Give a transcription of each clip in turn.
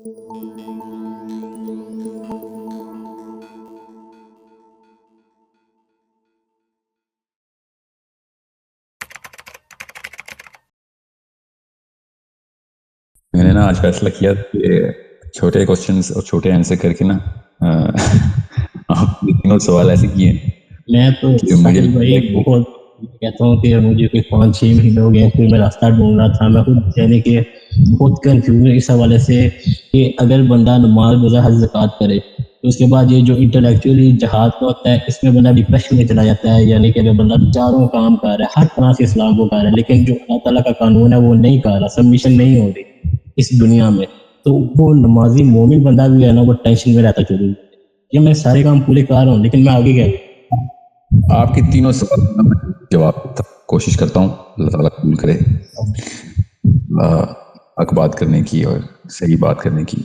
میں نے نا آج فیصلہ کیا کہ چھوٹے کوشچنس اور چھوٹے آنسر کر کے نا آپ تینوں سوال ایسے کیے ہیں میں تو کہ مجھے ساحل بھائی بہت کہتا ہوں کہ مجھے کوئی 5-6 مہینے ہو گئے پھر میں راستہ ڈھونڈ رہا تھا. میں خود یعنی کہ بہت کنفیوز اس حوالے سے کہ اگر بندہ نماز روزہ حج زکوٰۃ کرے تو اس کے بعد یہ جو انٹلیکچولی جہاد کا ہوتا ہے اس میں بندہ ڈپریشن میں چلا جاتا ہے. یعنی کہ اگر بندہ چاروں کام کر رہا ہے ہر طرح سے اسلام کو کر رہا ہے لیکن جو اللہ تعالیٰ کا قانون ہے وہ نہیں کر رہا, سبمیشن نہیں ہو رہی اس دنیا میں, تو وہ نمازی مومن بندہ بھی ہے نا وہ ٹینشن میں رہتا چلو کہ میں سارے کام پورے کر رہا ہوں لیکن میں آگے گیا. آپ کے تینوں سوال کا میں جواب کوشش کرتا ہوں, اللہ تعالیٰ قبول کرے. حق بات کرنے کی اور صحیح بات کرنے کی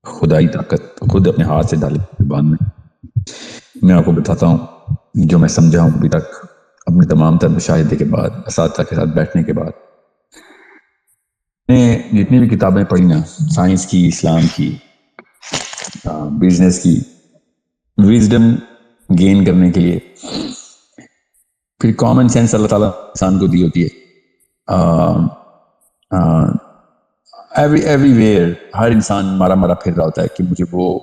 خدائی طاقت خود اپنے ہاتھ سے ڈالے زبان میں. میں آپ کو بتاتا ہوں جو میں سمجھا ہوں ابھی تک اپنے تمام تر مشاہدے کے بعد, اساتذہ کے ساتھ بیٹھنے کے بعد. میں نے جتنی بھی کتابیں پڑھی نا, سائنس کی, اسلام کی, بزنس کی, وزڈم گین کرنے کے لیے, پھر کامن سینس اللہ تعالیٰ انسان کو دی ہوتی ہے. ایوری ویئر ہر انسان مارا پھر رہا ہوتا ہے کہ مجھے وہ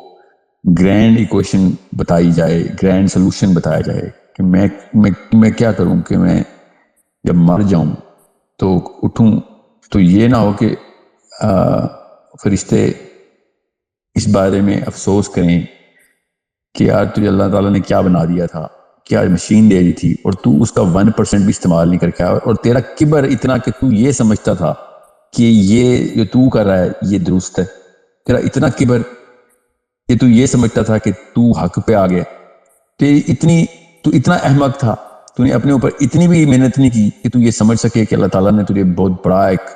گرینڈ ایکویشن بتائی جائے, گرینڈ سولوشن بتایا جائے کہ میں کیا کروں کہ میں جب مر جاؤں تو اٹھوں تو یہ نہ ہو کہ فرشتے اس بارے میں افسوس کریں کہ یار تجھے اللہ تعالیٰ نے کیا بنا دیا تھا, کیا مشین دے دی تھی اور تو اس کا 1% بھی استعمال نہیں کر کے آیا, اور تیرا کبر اتنا کہ تو یہ سمجھتا تھا کہ یہ جو تو کر رہا ہے یہ درست ہے. تیرا اتنا کبر کہ تو یہ سمجھتا تھا کہ تو حق پہ آ گیا. تو اتنا احمق تھا, تو نے اپنے اوپر اتنی بھی محنت نہیں کی کہ تو یہ سمجھ سکے کہ اللہ تعالیٰ نے تجھے بہت بڑا ایک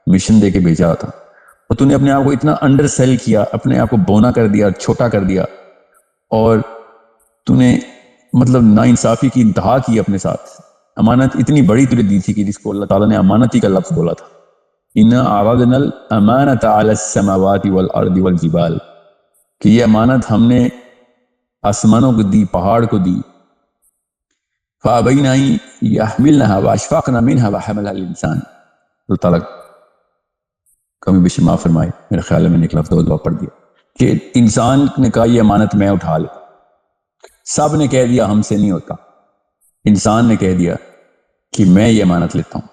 مشن دے کے بھیجا تھا, اور تو نے اپنے آپ کو اتنا انڈر سیل کیا, اپنے آپ کو بونا کر دیا, چھوٹا کر دیا, اور تو نے مطلب ناانصافی کی انتہا کی اپنے ساتھ. امانت اتنی بڑی تجھے دی تھی کہ جس کو اللہ تعالیٰ نے امانتی کا لفظ بولا تھا, اِنَّا عَرَضْنَا الْأَمَانَةَ عَلَى السَّمَاوَاتِ وَالْأَرْضِ وَالْجِبَالِ, کہ یہ امانت ہم نے آسمانوں کو دی, پہاڑ کو دی. فَأَبَيْنَ أَن يَحْمِلْنَهَا وَأَشْفَقْنَ مِنْهَا وَحَمَلَهَا الْإِنسَانُ. اللہ تعالیٰ کمی بیشی معاف فرمائے, میرے خیال میں نے ایک لفظ دعا پڑھ دیا کہ انسان نے کہا یہ امانت میں اٹھا لے. سب نے کہہ دیا ہم سے نہیں ہوتا, انسان نے کہہ دیا کہ میں یہ امانت لیتا ہوں.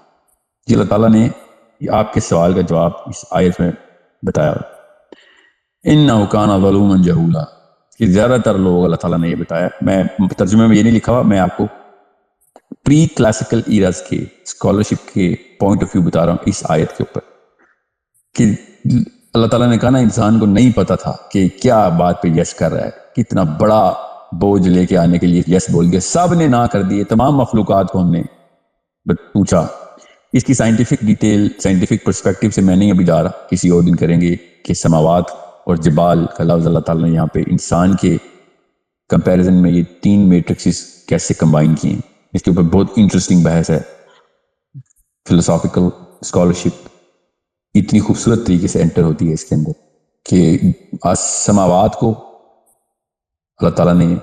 جی اللہ تعالیٰ نے آپ کے سوال کا جواب اس آیت میں بتایا, اِنَّهُ كَانَ ظَلُومًا جَهُولًا, کہ زیادہ تر لوگ اللہ تعالیٰ نے یہ بتایا. میں ترجمے میں یہ نہیں لکھا ہوا, میں آپ کو پری کلاسیکل ایراز کے اسکالرشپ کے پوائنٹ آف ویو بتا رہا ہوں اس آیت کے اوپر, کہ اللہ تعالیٰ نے کہا نا انسان کو نہیں پتا تھا کہ کیا بات پہ یس کر رہا ہے, کتنا بڑا بوجھ لے کے آنے کے لیے یس بول دیا. سب نے نہ کر دیے, تمام مخلوقات کو ہم نے پوچھا. اس کی سائنٹیفک ڈیٹیل, سائنٹیفک پرسپیکٹیو سے میں نہیں ابھی جا رہا, کسی اور دن کریں گے کہ سماوات اور جبال کا لفظ اللہ تعالیٰ نے یہاں پہ انسان کے کمپیریزن میں یہ 3 میٹرکسز کیسے کمبائن کیے ہیں. اس کے اوپر بہت انٹرسٹنگ بحث ہے, فلسافیکل اسکالرشپ اتنی خوبصورت طریقے سے انٹر ہوتی ہے اس کے اندر کہ سماوات کو اللہ تعالیٰ نے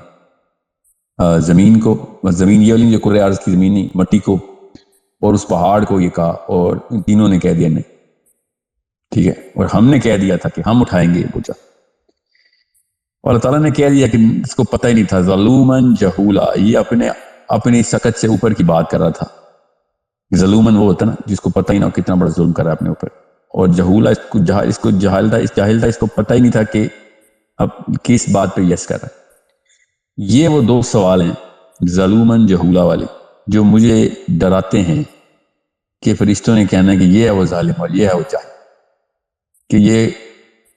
زمین کو, زمین یہ والی جو کرۂ ارض کی زمین نہیں, مٹی کو, اور اس پہاڑ کو یہ کہا, اور ان تینوں نے کہہ دیا نہیں. ٹھیک ہے, اور ہم نے کہہ دیا تھا کہ ہم اٹھائیں گے یہ بوجھا, اور اللہ تعالیٰ نے کہہ دیا کہ اس کو پتہ ہی نہیں تھا. ظلوماً جہولا, یہ اپنی سکت سے اوپر کی بات کر رہا تھا. ظلوماً وہ ہوتا نا جس کو پتہ ہی نہ ہو کتنا بڑا ظلم کر رہا ہے اپنے اوپر, اور جہولا اس کو جاہل تھا, اس کو پتہ ہی نہیں تھا کہ اب کس بات پہ یس کر رہا ہے. یہ وہ 2 سوال ہیں ظلوماً جہولا والے جو مجھے ڈراتے ہیں کہ فرشتوں نے کہنا ہے کہ یہ ہے وہ ظالم اور یہ ہے وہ جاہل, کہ یہ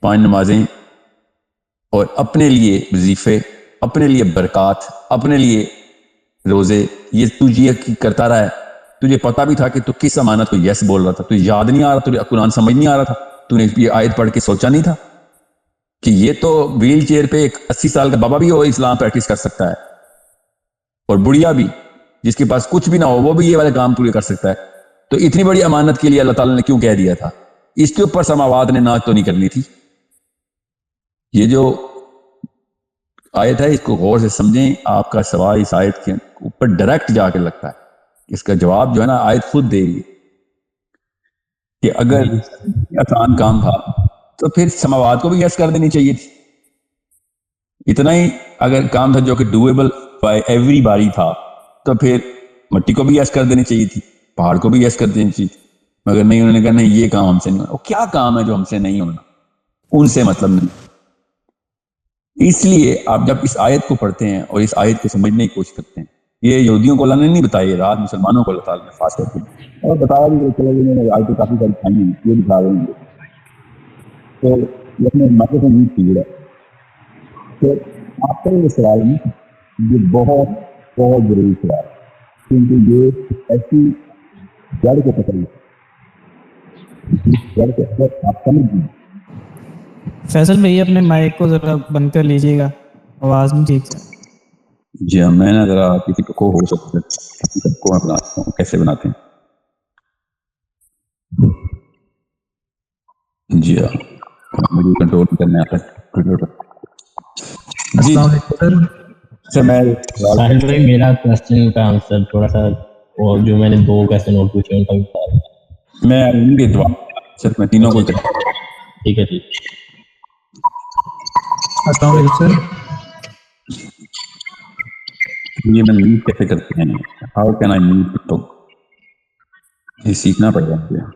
5 نمازیں اور اپنے لیے وظیفے, اپنے لیے برکات, اپنے لیے روزے, یہ تجھے کرتا رہا ہے. تجھے پتا بھی تھا کہ تو کس امانت کو یس بول رہا تھا, تجھے یاد نہیں آ رہا, تجھے قرآن سمجھ نہیں آ رہا تھا, تو نے یہ آیت پڑھ کے سوچا نہیں تھا کہ یہ تو ویل چیئر پہ ایک 80 سال کا بابا بھی ہو اسلام پریکٹس کر سکتا ہے, اور بڑھیا بھی جس کے پاس کچھ بھی نہ ہو وہ بھی یہ والے کام پورے کر سکتا ہے. تو اتنی بڑی امانت کے لیے اللہ تعالیٰ نے کیوں کہہ دیا تھا؟ اس کے اوپر سماوات نے نہ تو نہیں کرنی تھی, یہ جو آیت ہے اس کو غور سے سمجھیں. آپ کا سوال اس آیت کے اوپر ڈائریکٹ جا کے لگتا ہے. اس کا جواب جو ہے نا آیت خود دے رہی ہے کہ اگر آسان کام تھا تو پھر سماوات کو بھی یس کر دینی چاہیے تھی. اتنا ہی اگر کام تھا جو کہ ڈویبل بائی ایوری باڈی تھا تو پھر مٹی کو بھی یس کر دینی چاہیے تھی, پہاڑ کو بھی یس کر دینی چاہیے تھی. مگر نہیں, انہوں نے کہا نہیں یہ کام ہم سے نہیں ہونا. کیا کام ہے جو ہم سے نہیں ہونا؟ ان سے مطلب نہیں. اس لیے آپ جب اس آیت کو پڑھتے ہیں اور اس آیت کو سمجھنے کی کوشش کرتے ہیں, یہ یہودیوں کو اللہ نے نہیں بتائی, رات مسلمانوں کو اللہ تعالیٰ نے خاص کر کے اور بتایا بھی کہ چلو یہ آیتیں کافی ساری کھائی ہیں, یہ دکھا رہے ہیں. تو یہ اپنے ماتے سے نیچ کی ہے. تو آپ کا یہ سوال ہے یہ بہت بہت ضروری سوال ہے, کیونکہ یہ ایسی جڑ کو پکڑ ہے, جڑ کے اندر آپ سمجھ گئے. فیصل بھائی اپنے مائک کو ذرا بند کر لیجیے گا, آواز نہیں ٹھیک سے. جی ہاں, میں نے ذرا کسی کو ہو سکتا ہے سب کو میں بناتا ہوں, کیسے بناتے ہیں. جی ہاں, مجھے کنٹرول کرنے آتا ہے. جی سر میں ساحل بھائی میرا کوشچن کا آنسر تھوڑا سا, اور جو میں نے 2 کوشچن اور پوچھے ان کا بھی بتا دیں. میں ان کے دعا سر میں تینوں کو ٹھیک ہے ٹھیک. السلام علیکم سر. یہ میں لیڈ کیسے کرتے ہیں, how can I lead people, یہ سیکھنا پڑے گا مجھے.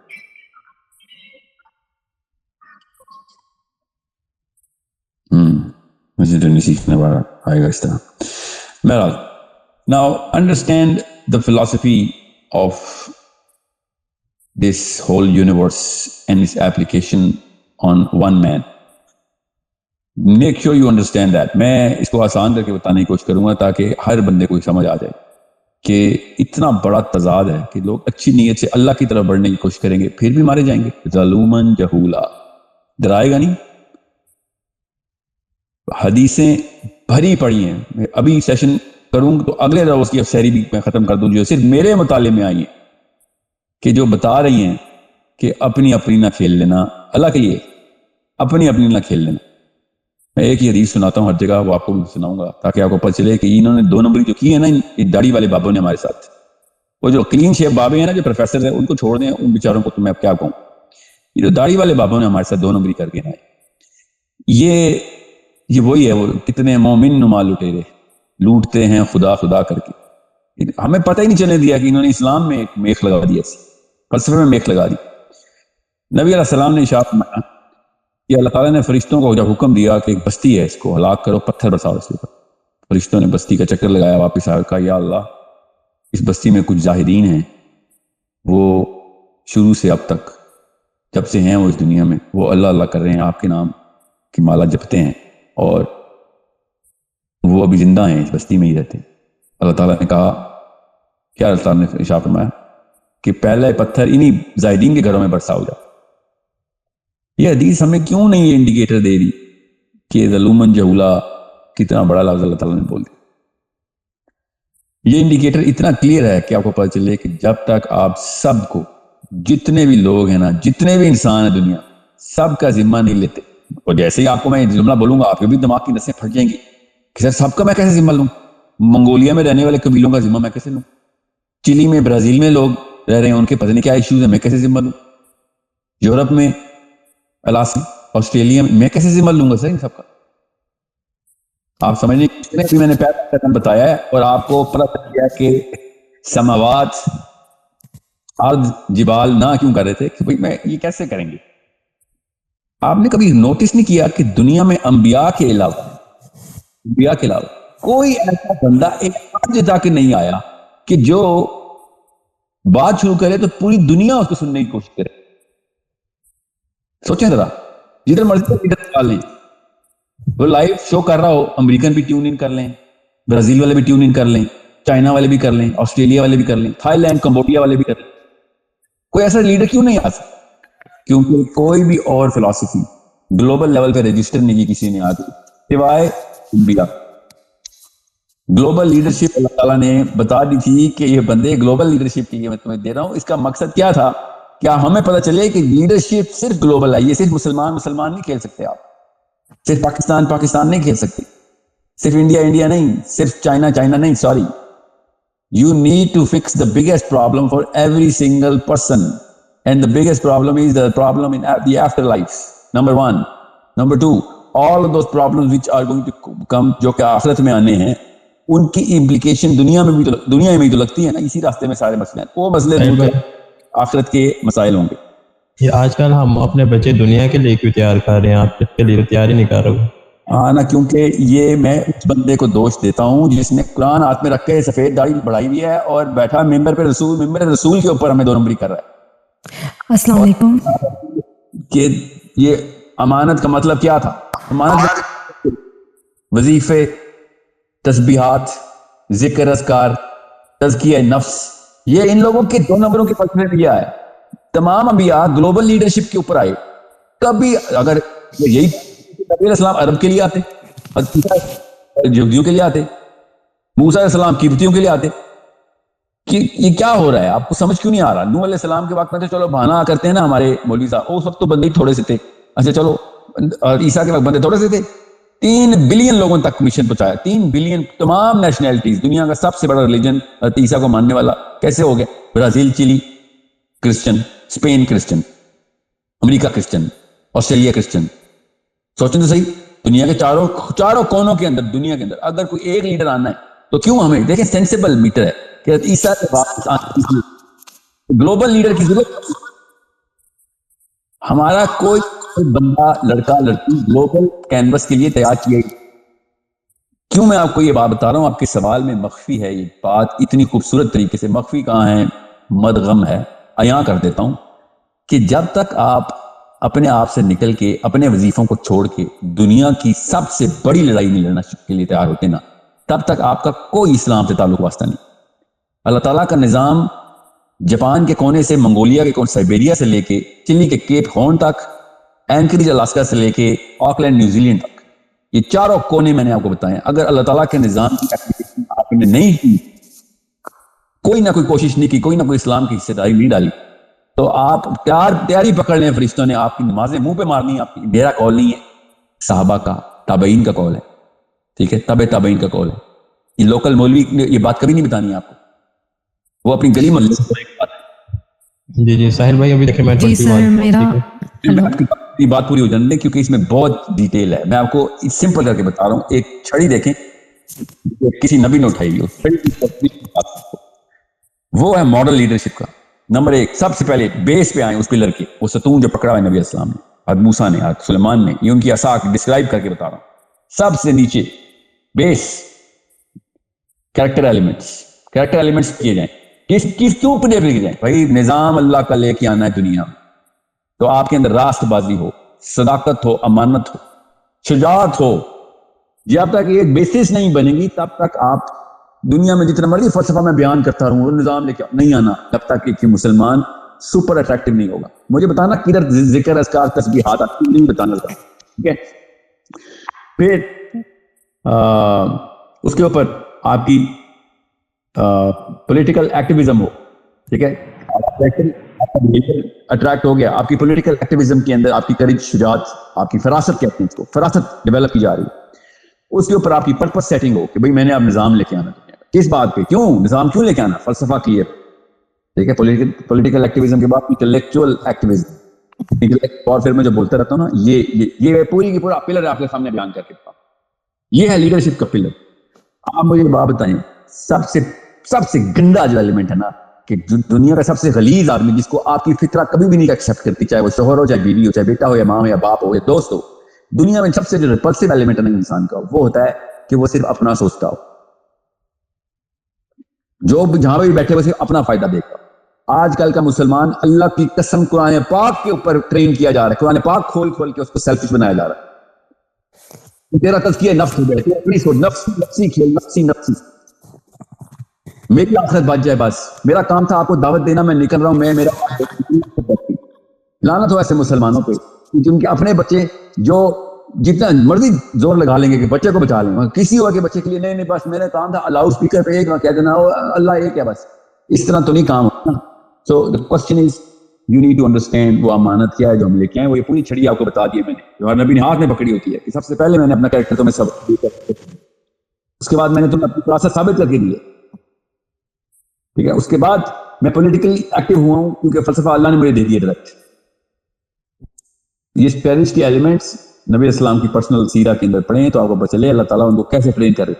مجھے تو نہیں سیکھنے والا آئے گا اس طرح. بہرحال, now understand the philosophy of this whole universe and its application on one man. Make sure you understand that. میں اس کو آسان کر کے بتانے کی کوشش کروں گا تاکہ ہر بندے کو سمجھ آ جائے کہ اتنا بڑا تضاد ہے کہ لوگ اچھی نیت سے اللہ کی طرف بڑھنے کی کوشش کریں گے پھر بھی مارے جائیں گے. ظلومن جہولا, ڈرائے گا نہیں. حدیثیں بھری پڑی ہیں, میں ابھی سیشن کروں تو اگلے روز کی افسری بھی میں ختم کر دوں جو صرف میرے مطالعے میں آئی ہیں, کہ جو بتا رہی ہیں کہ اپنی اپنی نہ کھیل لینا, اللہ کے لیے اپنی اپنی نہ کھیل لینا. میں ایک ہی حدیث سناتا ہوں ہر جگہ, وہ آپ کو بھی سناؤں گا تاکہ آپ کو پتہ چلے کہ انہوں نے 2 نمبری جو کی ہے نا یہ داڑھی والے بابوں نے ہمارے ساتھ, وہ جو کلین شیپ بابے ہیں نا جو پروفیسر ہیں ان کو چھوڑ دیں, ان بیچاروں کو تو میں اب کیا کہوں. یہ جو داڑھی والے بابوں نے ہمارے ساتھ 2 نمبری کر کے نا, یہ وہی ہے, وہ کتنے مومن نما لٹیرے لوٹتے ہیں خدا خدا کر کے. ہمیں پتہ ہی نہیں چلنے دیا کہ انہوں نے اسلام میں ایک میخ لگا دی, ایسی فلسفے میں میخ لگا دی. نبی علیہ السلام نے ارشاد فرمایا کہ اللہ تعالیٰ نے فرشتوں کو جب حکم دیا کہ ایک بستی ہے اس کو ہلاک کرو, پتھر برساؤ اس کے اوپر. فرشتوں نے بستی کا چکر لگایا, واپس آ کہا یا اللہ اس بستی میں کچھ زاہدین ہیں, وہ شروع سے اب تک جب سے ہیں وہ اس دنیا میں وہ اللہ اللہ کر رہے ہیں, آپ کے نام کی مالا جپتے ہیں, اور وہ ابھی زندہ ہیں, اس بستی میں ہی رہتے ہیں. اللہ تعالیٰ نے کہا, کیا اللہ تعالیٰ نے ارشاد فرمایا کہ پہلے پتھر انہی زاہدین کے گھروں میں برسا ہو جائے. یہ حدیث ہمیں کیوں نہیں یہ انڈیکیٹر دے رہی کہ ظلومن جہولا کتنا بڑا لفظ اللہ تعالیٰ نے بول دیا. یہ انڈیکیٹر اتنا کلیئر ہے کہ آپ کو پتہ چلے کہ جب تک آپ سب کو, جتنے بھی لوگ ہیں نا, جتنے بھی انسان ہیں دنیا, سب کا ذمہ نہیں لیتے. اور جیسے ہی آپ کو میں جملہ بولوں گا آپ کے بھی دماغ کی نسیں پھٹ جائیں گی کہ سر سب کا میں کیسے ذمہ لوں, منگولیا میں رہنے والے قبیلوں کا ذمہ میں کیسے لوں, چلی میں برازیل میں لوگ رہ رہے ہیں ان کے پتہ نہیں کیا ایشوز ہیں میں کیسے ذمہ لوں, یورپ میں الاسکا آسٹریلیا میں کیسے ذمہ لوں گا سر ان سب کا. آپ سمجھنے کی میں نے پہلے بتایا ہے اور آپ کو پتہ چل گیا کہ سماوات ارض جبال نہ کیوں کر رہے تھے کہ بھئی میں یہ کیسے کریں گے. آپ نے کبھی نوٹس نہیں کیا کہ دنیا میں انبیاء کے علاوہ کوئی ایسا بندہ ایک آج تک نہیں آیا کہ جو بات شروع کرے تو پوری دنیا اس کو سننے کی کوشش کرے. سوچیں ذرا, جدھر مرضی لیڈر نکال لیں, وہ لائیو شو کر رہا ہو, امریکن بھی ٹیون ان کر لیں, برازیل والے بھی ٹیون ان کر لیں, چائنا والے بھی کر لیں, آسٹریلیا والے بھی کر لیں, تھائی لینڈ کمبوڈیا والے بھی کر لیں. کوئی ایسا لیڈر کیوں نہیں آ سکتا؟ کیونکہ کوئی بھی اور فلسفی گلوبل لیول پہ رجسٹر نہیں کی کسی نے آتی سوائے انبیاء. گلوبل لیڈرشپ اللہ تعالیٰ نے بتا دی تھی کہ یہ بندے گلوبل لیڈرشپ کی میں تمہیں دے رہا ہوں. اس کا مقصد کیا تھا؟ کیا ہمیں پتہ چلے کہ لیڈرشپ صرف گلوبل ہے, یہ صرف مسلمان نہیں کھیل سکتے آپ. صرف پاکستان نہیں کھیل سکتی, صرف انڈیا نہیں, صرف چائنا نہیں, sorry. You need to fix the biggest problem for every single person. And the biggest problem is the problem in the afterlife. Number 1. Number 2, all of those problems which are going to come, جو کہ آخرت میں آنے ہیں, ان کی implication دنیا میں بھی تو لگتی ہے نا. اسی راستے میں سارے مسئلے ہیں, وہ مسئلے دور کر آخرت کے مسائل ہوں گے. یہ آج کل ہم اپنے بچے دنیا کے لیے کیوں تیار کر رہے ہیں, آپ کے لیے تیار ہی نہیں کر رہے. ہاں نا, کیونکہ یہ میں اس بندے کو دوش دیتا ہوں جس نے قرآن ہاتھ میں رکھ کے سفید داڑھی بڑھائی ہوئی ہے اور بیٹھا ممبر رسول کے اوپر ہمیں 2 نمبری کر رہا ہے. السلام علیکم. کہ یہ امانت کا مطلب کیا تھا؟ امانت وظیفے, تسبیحات, ذکر اذکار, تزکیہ نفس, یہ ان لوگوں کے 2 نمبروں کے فلسفے میں کیا ہے. تمام انبیاء گلوبل لیڈرشپ کے اوپر آئے. کبھی اگر یہی نبی علیہ السلام عرب کے لیے آتے, یہودیوں کے لیے آتے, موسیٰ علیہ السلام قبطیوں کے لیے آتے, کہ یہ کیا ہو رہا ہے؟ آپ کو سمجھ کیوں نہیں آ رہا؟ نوح علیہ السلام کے وقت میں تو چلو بہانا کرتے ہیں نا ہمارے مولوی صاحب, اس وقت تو بندے تھوڑے سے تھے. اچھا چلو, عیسیٰ کے وقت بندے تھوڑے سے تھے. 3 بلین لوگوں تک مشن پہنچایا, 3 بلین, تمام نیشنلٹیز. دنیا کا سب سے بڑا ریلیجن عیسیٰ کو ماننے والا کیسے ہو گیا؟ برازیل, چلی کرسچن, اسپین کرسچن, امریکہ کرسچن, آسٹریلیا کرسچن. سوچیں تو صحیح, دنیا کے چاروں کونوں کے اندر, دنیا کے اندر اگر کوئی ایک لیڈر آنا ہے تو کیوں ہمیں, دیکھیں سینسیبل میٹر ہے کہ عیسیٰ کے بعد گلوبل لیڈر کی ضرورت. ہمارا کوئی بندہ, لڑکا لڑکی گلوبل کینوس کے لیے تیار کیا. کیوں میں آپ کو یہ بات بتا رہا ہوں؟ آپ کے سوال میں مخفی ہے یہ بات, اتنی خوبصورت طریقے سے. مخفی کہاں ہے, مدغم ہے. یہاں کر دیتا ہوں کہ جب تک آپ اپنے آپ سے نکل کے, اپنے وظیفوں کو چھوڑ کے دنیا کی سب سے بڑی لڑائی میں لڑنا کے لیے تیار ہوتے نا, تب تک آپ کا کوئی اسلام سے تعلق واسطہ نہیں. اللہ تعالیٰ کا نظام جاپان کے کونے سے, منگولیا کے کونے, سائبیریا سے لے کے چلی کے کیپ ہارن تک, اینکریج الاسکا سے لے کے آکلینڈ نیوزی لینڈ تک, یہ چاروں کونے میں نے آپ کو بتائے. اگر اللہ تعالیٰ کے نظام کی اپلیکیشن آپ نے نہیں کی, کوئی نہ کوئی کوشش نہیں کی, کوئی نہ کوئی اسلام کی حصہ داری نہیں ڈالی, تو آپ تیاری پکڑ لیں. فرشتوں نے آپ کی نمازیں منہ پہ مارنی ہیں. آپ کی, میرا کال نہیں ہے, صحابہ کا, تابعین کا کال ہے. ٹھیک ہے, تابعین کا کال ہے. یہ لوکل مولوی نے یہ بات کبھی نہیں بتانی آپ کو, وہ اپنی گلی محلے سے. جی ساحل بھائی, ابھی دیکھیں میں یہ بات پوری ہو جانے دیں کیونکہ اس میں بہت ڈیٹیل ہے. میں آپ کو سمپل کر کے بتا رہا ہوں. ایک چھڑی دیکھیں, کسی نبی نے اٹھائی ہوئی, وہ ہے ماڈل لیڈرشپ کا. نمبر 1, سب سے پہلے بیس پہ آئیں اس پلر کے, وہ ستون جو پکڑا ہے نبی علیہ السلام نے, حضرت موسیٰ نے, حضرت سلیمان نے. یہ ان کی عصا ڈسکرائب کر کے بتا رہا ہوں. سب سے نیچے بیس, کریکٹر ایلیمنٹس کیے جائیں. کیوں پہ کیے جائیں؟ بھائی نظام اللہ کا لے کے آنا ہے دنیا میں, تو آپ کے اندر راست بازی ہو, صداقت ہو, امانت ہو, شجاعت ہو. جب تک یہ بیسس نہیں بنے گی تب تک آپ دنیا میں جتنا مرضی فلسفہ میں بیان کرتا رہوں, وہ نظام لے کے نہیں آنا جب تک کہ مسلمان سپر اٹریکٹیو نہیں ہوگا. مجھے بتانا کدھر ذکر اذکار تسبیحات آپ کو نہیں بتانا تھا. ٹھیک ہے, پھر اس کے اوپر آپ کی پولیٹیکل ایکٹیویزم ہو. ٹھیک ہے, اٹریکٹ ہو گیا. آپ کی پولیٹیکل ایکٹیویزم کے اندر آپ کی کریج, شجاعت, آپ کی فراست کہتے ہیں اس کو, فراست ڈیولپ کی جا رہی ہے. اس کے اوپر آپ کی پرپس سیٹنگ ہو کہ بھئی میں نے اب نظام لے کے آنا. کس بات پہ, کیوں نظام کیوں لے کے آنا؟ فلسفہ کلیئر. ٹھیک ہے, پولیٹیکل ایکٹیویزم کے بعد انٹلیکچوئل ایکٹیویزم. اور پھر میں جو بولتا رہتا ہوں نا, یہ پوری کی پورا پلر آپ کے سامنے بیان کر کے بتا. یہ ہے لیڈرشپ کا پلر. آپ مجھے بات بتائیں, سب سے گندا جو ایلیمنٹ ہے نا, کہ دنیا کا سب سے غلیظ آدمی جس کو آپ کی فطرہ کبھی بھی نہیں ایکسیپٹ کرتی, چاہے وہ شوہر ہو, چاہے بیوی ہو, چاہے بیٹا ہو, یا ماں ہو, یا باپ ہو, یا دوست ہو, دنیا میں سب سے جو ریپلسیو ایلیمنٹ ہے نا انسان کا, وہ ہوتا ہے کہ وہ صرف اپنا سوچتا ہو. جو جہاں بھی بیٹھے وہ صرف اپنا فائدہ دیکھتا. آج کل کا مسلمان اللہ کی قسم قرآن پاک کے اوپر ٹرین کیا جا رہا ہے. قرآن پاک کھول کے اس کو سیلفش بنایا جا رہا ہے. تیرا تزکیہ نفس ہو گیا, اپنی سوچ, نفسی کھیل, نفسی. میری آخرت بچ جائے بس. میرا کام تھا آپ کو دعوت دینا, میں نکل رہا ہوں. میرا لعنت ہو ایسے مسلمانوں پہ جن کے اپنے بچے جو جتنا مرضی زور لگا لیں گے کہ بچے کو بچا لیں, کسی اور کے بچے کے لیے نہیں, بس میرا کام تھا لاؤڈ اسپیکر پہ ایک کہہ دینا اللہ ایک ہے بس. اس طرح تو نہیں کام ہوتا. So the question is, you need to understand وہ امانت کیا ہے جو ہم لے کے آئے. وہ یہ پوری چھڑی آپ کو بتا دی ہے میں نے, جو ہر نبی نے ہاتھ میں پکڑی ہوتی ہے کہ سب سے پہلے میں نے اپنا کریکٹر تمہیں سب, اس کے بعد میں نے تمہیں اپنی پراست ثابت کر کے دی ہے. ٹھیک ہے, اس کے بعد میں پولیٹیکلی ایکٹیو ہوا ہوں کیونکہ فلسفہ اللہ نے مجھے دے دیا ڈائریکٹ. یہ اسپیرش کے ایلیمنٹس نبی اسلام کی پرسنل سیرہ کے اندر پڑھیں تو آپ کو پتہ چلے اللہ تعالیٰ ان کو کیسے ٹرین کرے.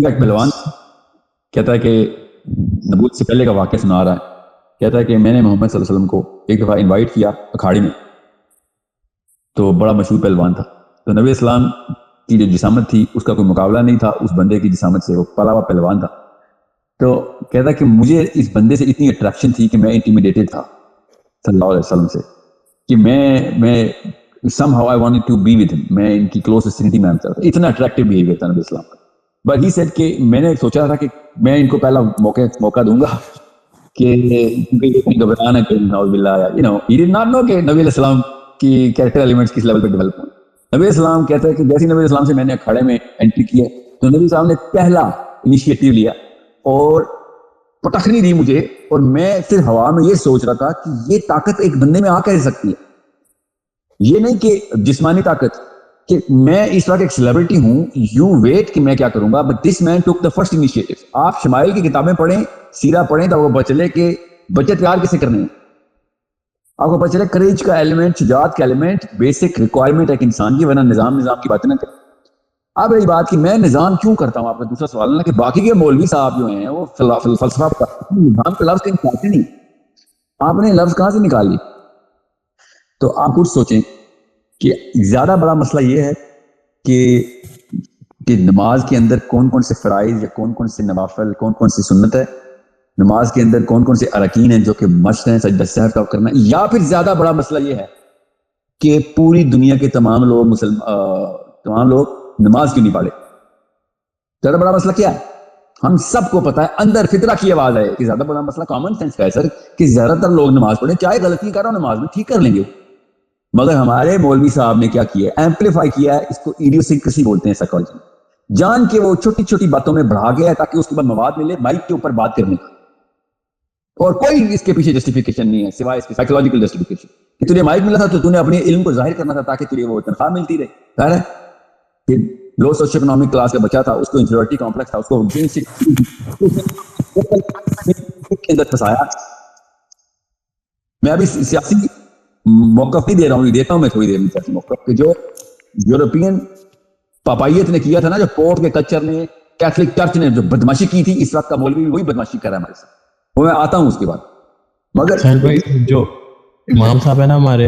ایک پہلوان کہتا ہے کہ نبوت سے پہلے کا واقعہ سنا رہا ہے, کہتا ہے کہ میں نے محمد صلی اللہ علیہ وسلم کو ایک دفعہ انوائٹ کیا اکھاڑے میں, تو بڑا مشہور پہلوان تھا, تو نبی اسلام کی جو جسامت تھی اس کا کوئی مقابلہ نہیں تھا اس بندے کی جسامت سے, وہ پلا ہوا پہلوان تھا. تو کہتا ہے کہ مجھے اس بندے سے اتنی اٹریکشن تھی کہ میں انٹیمیڈیٹڈ تھا صلی اللہ علیہ وسلم سے, کہ میں somehow I wanted to be with him, میں ان کی کلوز وسینٹی میں آتا تھا. اتنا اٹریکٹیو بیہیویئر تھا نبی اسلام کا. بٹ ہی سیڈ کہ میں نے سوچا تھا کہ میں ان کو پہلا موقع دوں گا کہ گھبرانا کہ he did not know کہ نبی علیہ السلام کی کیریکٹر ایلیمنٹس کس لیول پہ ڈیولپ ہوں. نبی اسلام کہتا ہے کہ جیسے نبی اسلام سے میں نے اکھاڑے میں انٹری کی ہے تو نبی اسلام نے پہلا انیشیٹو لیا اور پٹخنی دی مجھے, اور میں صرف ہوا میں یہ سوچ رہا تھا کہ یہ طاقت ایک بندے میں آ کیسے سکتی ہے. یہ نہیں کہ جسمانی طاقت کہ میں اس وقت ایک سیلیبریٹی ہوں, یو ویٹ کہ میں کیا کروں گا, بٹ دس مین ٹوک دا فرسٹ انیشیٹو. آپ شمائل کی کتابیں پڑھیں, سیرہ پڑھیں تو آپ کو پتہ چلے کہ بچے تیار کیسے کرنے ہیں. آپ کو پتہ چلے کریج کا ایلیمنٹ, شجاعت کا ایلیمنٹ بیسک ریکوائرمنٹ ہے ایک انسان کی, ورنہ نظام کی باتیں نہ کریں. اب رہی بات کہ میں نظام کیوں کرتا ہوں, آپ کا دوسرا سوال ہے کہ باقی کے مولوی صاحب جو ہیں وہ فلسفہ نظام کا لفظ کہیں نکالتے نہیں, آپ نے لفظ کہاں سے نکال لی. تو آپ کچھ سوچیں کہ زیادہ بڑا مسئلہ یہ ہے کہ نماز کے اندر کون کون سے فرائض یا کون کون سے نوافل, کون کون سی سنت ہے, نماز کے اندر کون کون سے ارکین ہیں جو کہ مشق ہیں سجدہ سہو کا کرنا, یا پھر زیادہ بڑا مسئلہ یہ ہے کہ پوری دنیا کے تمام لوگ نماز کیوں نہیں پڑھے. زیادہ بڑا مسئلہ کیا ہے؟ ہم سب کو پتا ہے اندر فطرہ کی آواز ہے کہ زیادہ بڑا مسئلہ کامن سینس کا ہے سر, کہ زیادہ تر لوگ نماز پڑھیں, چاہے غلطی کر رہا ہوں نماز میں ٹھیک کر لیں گے, مگر ہمارے مولوی صاحب نے کیا کیا ہے, ایمپلیفائی کیا ہے. اس کو ایڈیوسینکریسی بولتے ہیں سائیکالوجی میں, جان کے وہ چھوٹی چھوٹی باتوں میں بڑھا گیا ہے تاکہ اس کے بعد مواد ملے مائک کے اوپر بات کرنے کا, اور کوئی اس کے پیچھے جسٹیفیکیشن نہیں ہے سوائے اس کے سائیکولوجیکل جسٹیفیکیشن کہ تجھے مائک ملا تھا تو نے اپنے علم کو ظاہر کرنا تھا تاکہ تجھے وہ تنخواہ ملتی رہے. ظاہر ہے کہ لو سوشل اکنامک کلاس کا بچہ تھا, اس کو انفیریٹی کمپلیکس تھا, اس کو کے اندر پھنسایا. میں ابھی سیاسی موقف نہیں دے رہا ہوں, دیتا ہوں میں تھوڑی دیر میں سیاسی موقف کہ جو یورپین پاپائیت نے کیا تھا نا, جو پورٹ کے کلچر نے, کیتھولک چرچ نے جو بدماشی کی تھی, اس وقت کا مولوی وہی بدماشی کر رہا ہے ہمارے ساتھ. وہ میں آتا ہوں اس کے بعد. مگر جو امام صاحب ہے نا ہمارے,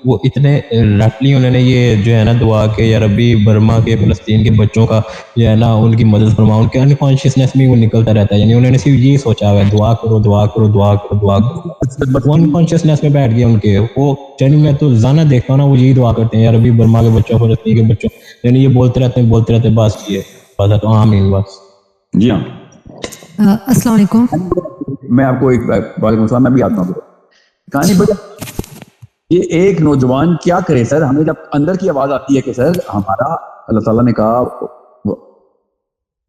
وہ اتنے ریپلی انہوں نے یہ جو ہے نا دعا کہ یا ربی برما کے فلسطین کے بچوں کا جو ہے نا ان کی مدد فرما, ان کے انکانشیسنیس میں وہ نکلتا رہتا ہے. یعنی انہوں نے صرف یہی سوچا ہوا ہے دعا کرو دعا کرو دعا کرو دعا کرو, وہ انکانشیسنیس میں بیٹھ گیا ان کے. وہ یعنی میں تو زانا دیکھتا ہوں نا, وہ یہی دعا کرتے ہیں یا ربی برما کے بچوں فلسطین کے بچوں, یعنی یہ بولتے رہتے بس یہ بس تو آمین بس. جی ہاں, السلام علیکم. میں آپ کو ایک وعلیکم السلام, میں بھی آتا ہوں کہانی. یہ ایک نوجوان کیا کرے سر, ہمیں جب اندر کی آواز آتی ہے کہ سر ہمارا اللہ تعالیٰ نے کہا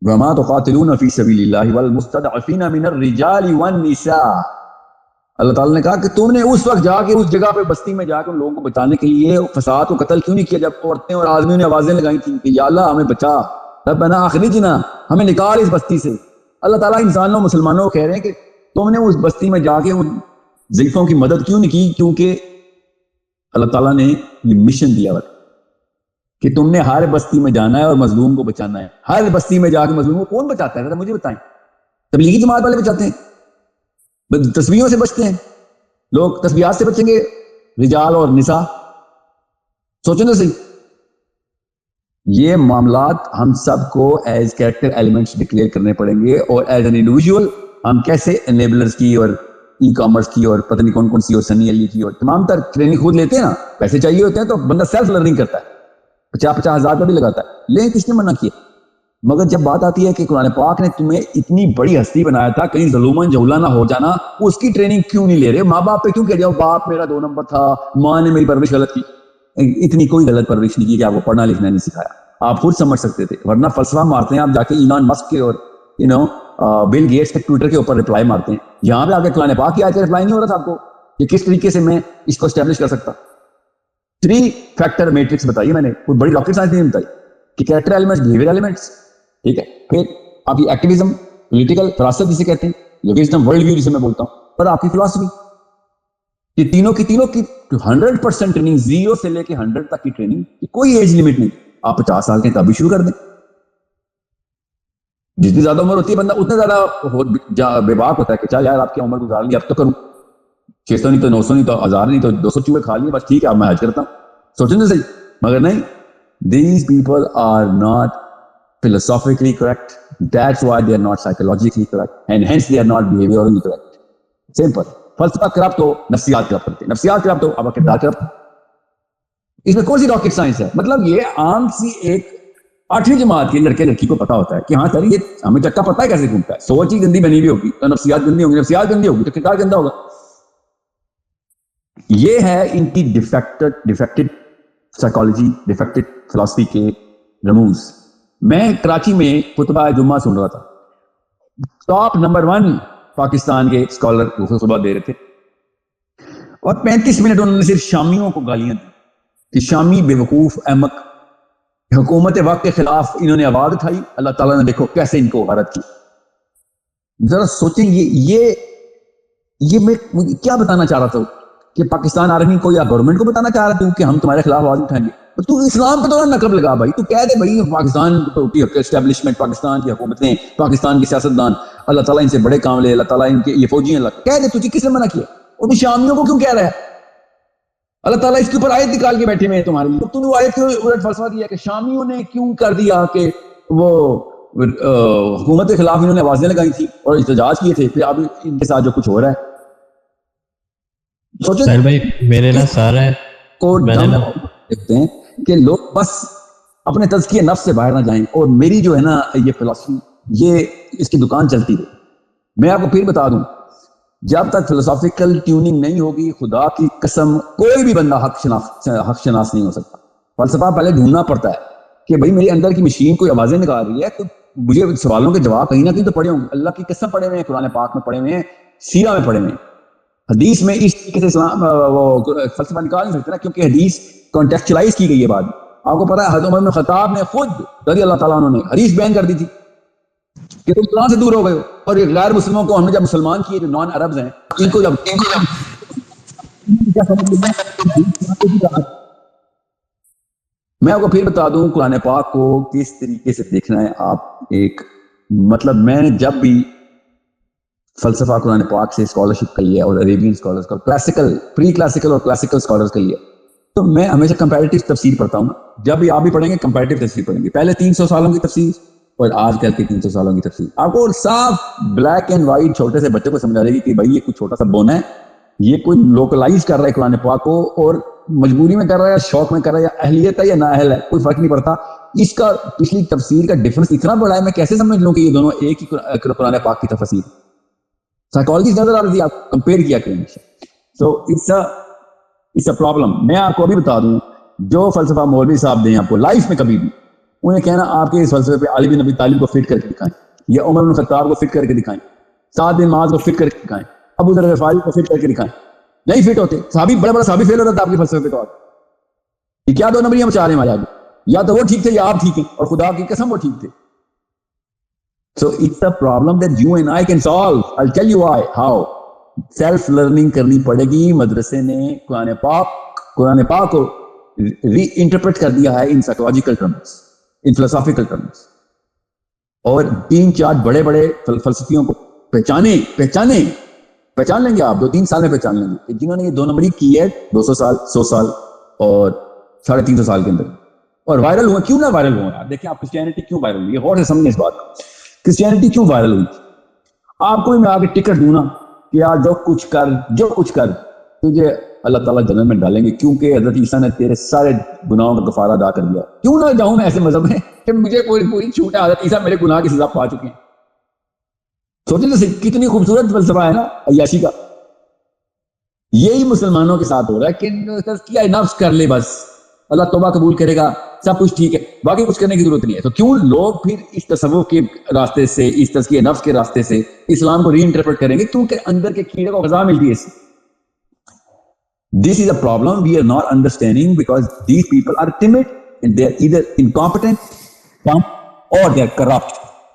وَمَا تُقَاتِلُونَ فِي سَبِيلِ اللَّهِ وَالْمُسْتَضْعَفِينَ مِنَ الرِّجَالِ وَالنِّسَاءِ. اللہ تعالیٰ نے کہا کہ تم نے اس وقت جا کے اس جگہ پہ بستی میں جا کے ان لوگوں کو بچانے کے لیے فساد کو قتل کیوں نہیں کیا جب عورتیں اور آدمیوں نے آوازیں لگائی تھیں کہ یا اللہ ہمیں بچا, ربنا اخرجنا, ہمیں نکال اس بستی سے. اللہ تعالیٰ انسانوں مسلمانوں کو کہہ رہے ہیں کہ تم نے اس بستی میں جا کے ان ضعیفوں کی مدد کیوں نہیں کی, کیونکہ اللہ تعالیٰ نے یہ مشن دیا ہوا کہ تم نے ہر بستی میں جانا ہے اور مظلوم کو بچانا ہے. ہر بستی میں جا کے مظلوم کو کون بچاتا ہے, مجھے بتائیں. تبلیغی جماعت والے بچاتے ہیں, تسبیحوں سے بچتے ہیں لوگ, تسبیحات سے بچیں گے رجال اور نساء. سوچیں تو صحیح, یہ معاملات ہم سب کو ایز کیریکٹر ایلیمنٹس ڈکلیئر کرنے پڑیں گے, اور ایز این انڈیویجول ہم کیسے انیبلرز کی اور ای کامرس کی اور پتہ نہیں کون کون سی اور سنی علی کی اور تمام تر ٹریننگ خود لیتے ہیں نا, پیسے چاہیے ہوتے ہیں تو بندہ سیلف لرننگ کرتا ہے, 50,000 ہزار بھی لگاتا ہے, لیکن کس نے منع کیا. مگر جب بات آتی ہے کہ قرآن پاک نے تمہیں اتنی بڑی ہستی بنایا تھا, کہیں ظلمن جھولا نہ ہو جانا, اس کی ٹریننگ کیوں نہیں لے رہے؟ ماں باپ پہ کیوں کہہ جاؤ باپ میرا 2 نمبر تھا, ماں نے میری پرورش غلط کی. اتنی کوئی غلط پرورش نہیں کی کہ آپ کو پڑھنا لکھنا نہیں سکھایا, آپ خود سمجھ سکتے تھے. ورنہ فلسفہ مارتے ہیں آپ جا کے ایلان مسک کے اور بل گیٹس کے ٹویٹر کے اوپر رپلائی مارتے ہیں. یہاں پہ آ کے قرآن پاک کی آیت کا رپلائی نہیں ہو رہا تھا آپ کو, کہ کس طریقے سے میں اس کو اسٹیبلش کر سکتا. 3 فیکٹر میٹرکس بتائی میں نے, کوئی بڑی راکٹ سائنس نہیں بتائی, کہ کریکٹر ایلیمنٹس, بہیویئر ایلیمنٹس, ٹھیک ہے, پھر آپ کی ایکٹیویزم, پولیٹیکل فراست جسے کہتے ہیں, لوکیزم, ورلڈ ویو جسے میں بولتا ہوں, اور آپ کی فلاسفی, یہ تینوں کی 100% ٹریننگ, 0 سے لے کے 100 تک کی ٹریننگ, کوئی ایج لمٹ نہیں. آپ 50 سال کے تب بھی شروع کر دیں, جتنی زیادہ عمر ہوتی ہے بندہ اتنا زیادہ بے باک ہوتا ہے کہ چل یار آپ کی عمر گزار لی, اب تو کروں, 600 نہیں تو 900 نہیں تو 1000 نہیں تو 200 چوہے کھا لیے, بس ٹھیک ہے اب میں حج کرتا ہوں. سوچیں نا صحیح, مگر نہیں, these people are not philosophically correct, that's why they are not psychologically correct, and hence they are not behaviorally correct. Simple. فلسفہ کرپٹ ہو, نفسیات کرپٹ کرتے ہیں, نفسیات کرپٹ ہو, اب کردار کرپٹ. اس میں کون سی راکٹ سائنس ہے؟ مطلب یہ عام سی ایک 8ویں جماعت کے لڑکے لڑکی کو پتا ہوتا ہے کہ ہاں سر یہ ہمیں چکا پتا ہے کیسے گھومتا ہے. سوچ ہی گندی بنی ہوئی ہوگی تو نفسیات گندی ہوگی, نفسیات گندی ہوگی تو کردار گندا ہوگا. یہ ہے ان کی ڈیفیکٹڈ سائیکالوجی, ڈیفیکٹڈ فلاسفی کے رموز. میں کراچی میں خطبہ جمعہ سن رہا تھا, ٹاپ نمبر 1 پاکستان کے اسکالر خطبہ دے رہے تھے, اور 35 منٹ انہوں نے صرف شامیوں کو گالیاں دی کہ شامی بے وقوف احمق, حکومت وقت کے خلاف انہوں نے آواز اٹھائی, اللہ تعالیٰ نے دیکھو کیسے ان کو غارت کی. ذرا سوچیں یہ میں کیا بتانا چاہ رہا تھا, کہ پاکستان آرمی کو یا گورنمنٹ کو بتانا چاہ رہا تھا کہ ہم تمہارے خلاف آواز اٹھائیں گے. تو اسلام پہ تو نقب لگا بھائی, تو کہہ دے بھائی پاکستان کی اسٹیبلشمنٹ, پاکستان کی حکومتیں, پاکستان کے سیاستدان, اللہ تعالیٰ ان سے بڑے کام لے, اللہ تعالیٰ ان کے یہ فوجی ہیں, اللہ کہہ دے. تجھے کس نے منع کیا؟ اور شامیوں کو کیوں کہہ رہا ہے؟ اللہ تعالیٰ اس کے اوپر آیت نکال کے بیٹھے ہوئے ہیں تمہارے لیے. تو آیت کے الٹ فلسفہ دیا کہ شامیوں نے کیوں کر دیا کہ وہ حکومت کے خلاف انہوں نے آوازیں لگائی تھی اور احتجاج کیے تھے, پھر اب ان کے ساتھ جو کچھ ہو رہا ہے. سوچیں سہیل بھائی میرے نا سارا کو دیکھتے ہیں کہ لوگ بس اپنے تزکیہ نفس سے باہر نہ جائیں. اور میری جو ہے نا یہ فلسفی, یہ اس کی دکان چلتی ہے. میں آپ کو پھر بتا دوں, جب تک فلسافیکل ٹیوننگ نہیں ہوگی, خدا کی قسم کوئی بھی بندہ حق شناس نہیں ہو سکتا. فلسفہ پہلے ڈھونڈنا پڑتا ہے کہ بھائی میرے اندر کی مشین کوئی آوازیں نکال رہی ہے, تو مجھے سوالوں کے جواب کہیں نہ کہیں تو پڑے ہوں گے. اللہ کی قسم پڑے ہوئے ہیں, قرآن پاک میں پڑے ہوئے ہیں, سیرہ میں پڑے ہوئے ہیں. حدیث میں اس طریقے سے اسلام وہ فلسفہ نکال نہیں سکتے نا, کیونکہ حدیث کانٹیکچولائز کی گئی ہے. بعد آپ کو پتا ہے حضرت عمر بن خطاب نے خود رضی اللہ تعالیٰ عنہ نے حدیث بیان کر دی تھی کہ تم قرآن سے دور ہو گئے ہو, اور یہ غیر مسلموں کو ہم نے جب مسلمان کیے, جو نان عربز ہیں, ان کو جب میں آپ کو پھر بتا دوں قرآن پاک کو کس طریقے سے دیکھنا ہے آپ. ایک مطلب میں نے جب بھی فلسفہ قرآن پاک سے اسکالرشپ کے لیے, اور عربین اسکالرس کا, کلاسیکل, پری کلاسیکل اور کلاسیکل اسکالرس کے لیے, تو میں ہمیشہ کمپیریٹیو تفسیر پڑھتا ہوں. جب بھی آپ بھی پڑھیں گے کمپیریٹیو تفسیر پڑھیں گے. پہلے 300 سالوں کی تفسیر اور آج کل کے 300 سالوں کی تفسیر آپ کو صاف بلیک اینڈ وائٹ چھوٹے سے بچے کو سمجھا دے گی کہ بھائی یہ کوئی چھوٹا سا بونا ہے, یہ کوئی لوکلائز کر رہا ہے قرآن پاک کو, اور مجبوری میں کر رہا ہے یا شوق میں کر رہا ہے, یا اہلیت ہے یا نااہل ہے, کوئی فرق نہیں پڑتا. اس کا پچھلی تفسیر کا ڈفرنس اتنا بڑا ہے, میں کیسے سمجھ لوں کہ یہ دونوں ایک ہی قرآن پاک کی تفسیر. سائیکالوجی نظر آ رہی تھی, آپ کمپیئر کیا کریں. So it's a problem. میں آپ کو ابھی بتا دوں, جو فلسفہ مولوی صاحب دیں آپ کو لائف میں کبھی بھی, انہیں کہنا آپ کے اس فلسفے پہ علی بن ابی طالب کو فٹ کر کے دکھائیں, یا عمر بن خطاب کو فٹ کر کے دکھائیں, سعد بن معاذ کو فٹ کر کے دکھائیں, ابو ذر غفاری کو فٹ کر کے دکھائیں, نہیں فٹ ہوتے. صحابی بڑا بڑا صحابی فیل ہوتا تھا آپ کے فلسفے پہ. تو یہ کیا 2 نمبریاں مچا رہے ہیں ہمارے آگے, یا تو وہ ٹھیک تھے یا آپ ٹھیک ہیں, اور خدا کی قسم وہ ٹھیک تھے. So it's a problem that you and I can solve. I'll tell you why. How? Self learning کرنی پڑے گی. مدرسے نے قرآن پاک کو ری انٹرپریٹ کر دیا ہے ان سائیکولوجیکل ٹرمز, ان فلسافیکل ٹرمز, اور 3-4 بڑے بڑے فلسفیوں کو پہچان لیں گے آپ 2-3 سال میں پہچان لیں گے, جنہوں نے یہ 2 نمبری کی ہے 200 سال 100 سال اور 350 سال کے اندر, اور وائرل ہوئے. کیوں نہ وائرل ہوئے؟ دیکھیں آپ کرسچینٹی کیوں وائرل ہوئی ہے, غور سے سمجھیں اس بات کو. کرسچینٹی کیوں وائرل ہوئی؟ آپ کو میں آگے ٹکٹ دوں نا کہ یار جو کچھ کر تجھے اللہ تعالیٰ جنت میں ڈالیں گے, کیونکہ حضرت عیسیٰ نے تیرے سارے گناہوں کا کفارہ ادا کر دیا. کیوں نہ جاؤں میں ایسے مذہب میں کہ مجھے پوری چھوٹ ہے, حضرت عیسیٰ میرے گناہ کی سزا پا چکے ہیں. سوچیں تو کتنی خوبصورت فلسفہ ہے نا عیاشی کا. یہی مسلمانوں کے ساتھ ہو رہا ہے کہ تزکیہ نفس کر لے, بس اللہ توبہ قبول کرے گا, سب کچھ ٹھیک ہے, باقی کچھ کرنے کی ضرورت نہیں ہے. تو کیوں لوگ پھر اس تصوف کے راستے سے, اس تزکیہ نفس کے راستے سے اسلام کو ری انٹرپریٹ کریں گے؟ کیونکہ اندر کے کیڑے کو غذا ملتی ہے اس سے. This is a problem we are not understanding because these people are timid and they are either incompetent, dumb or they are corrupt.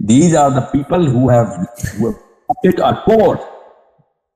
These are the people who have affected our court.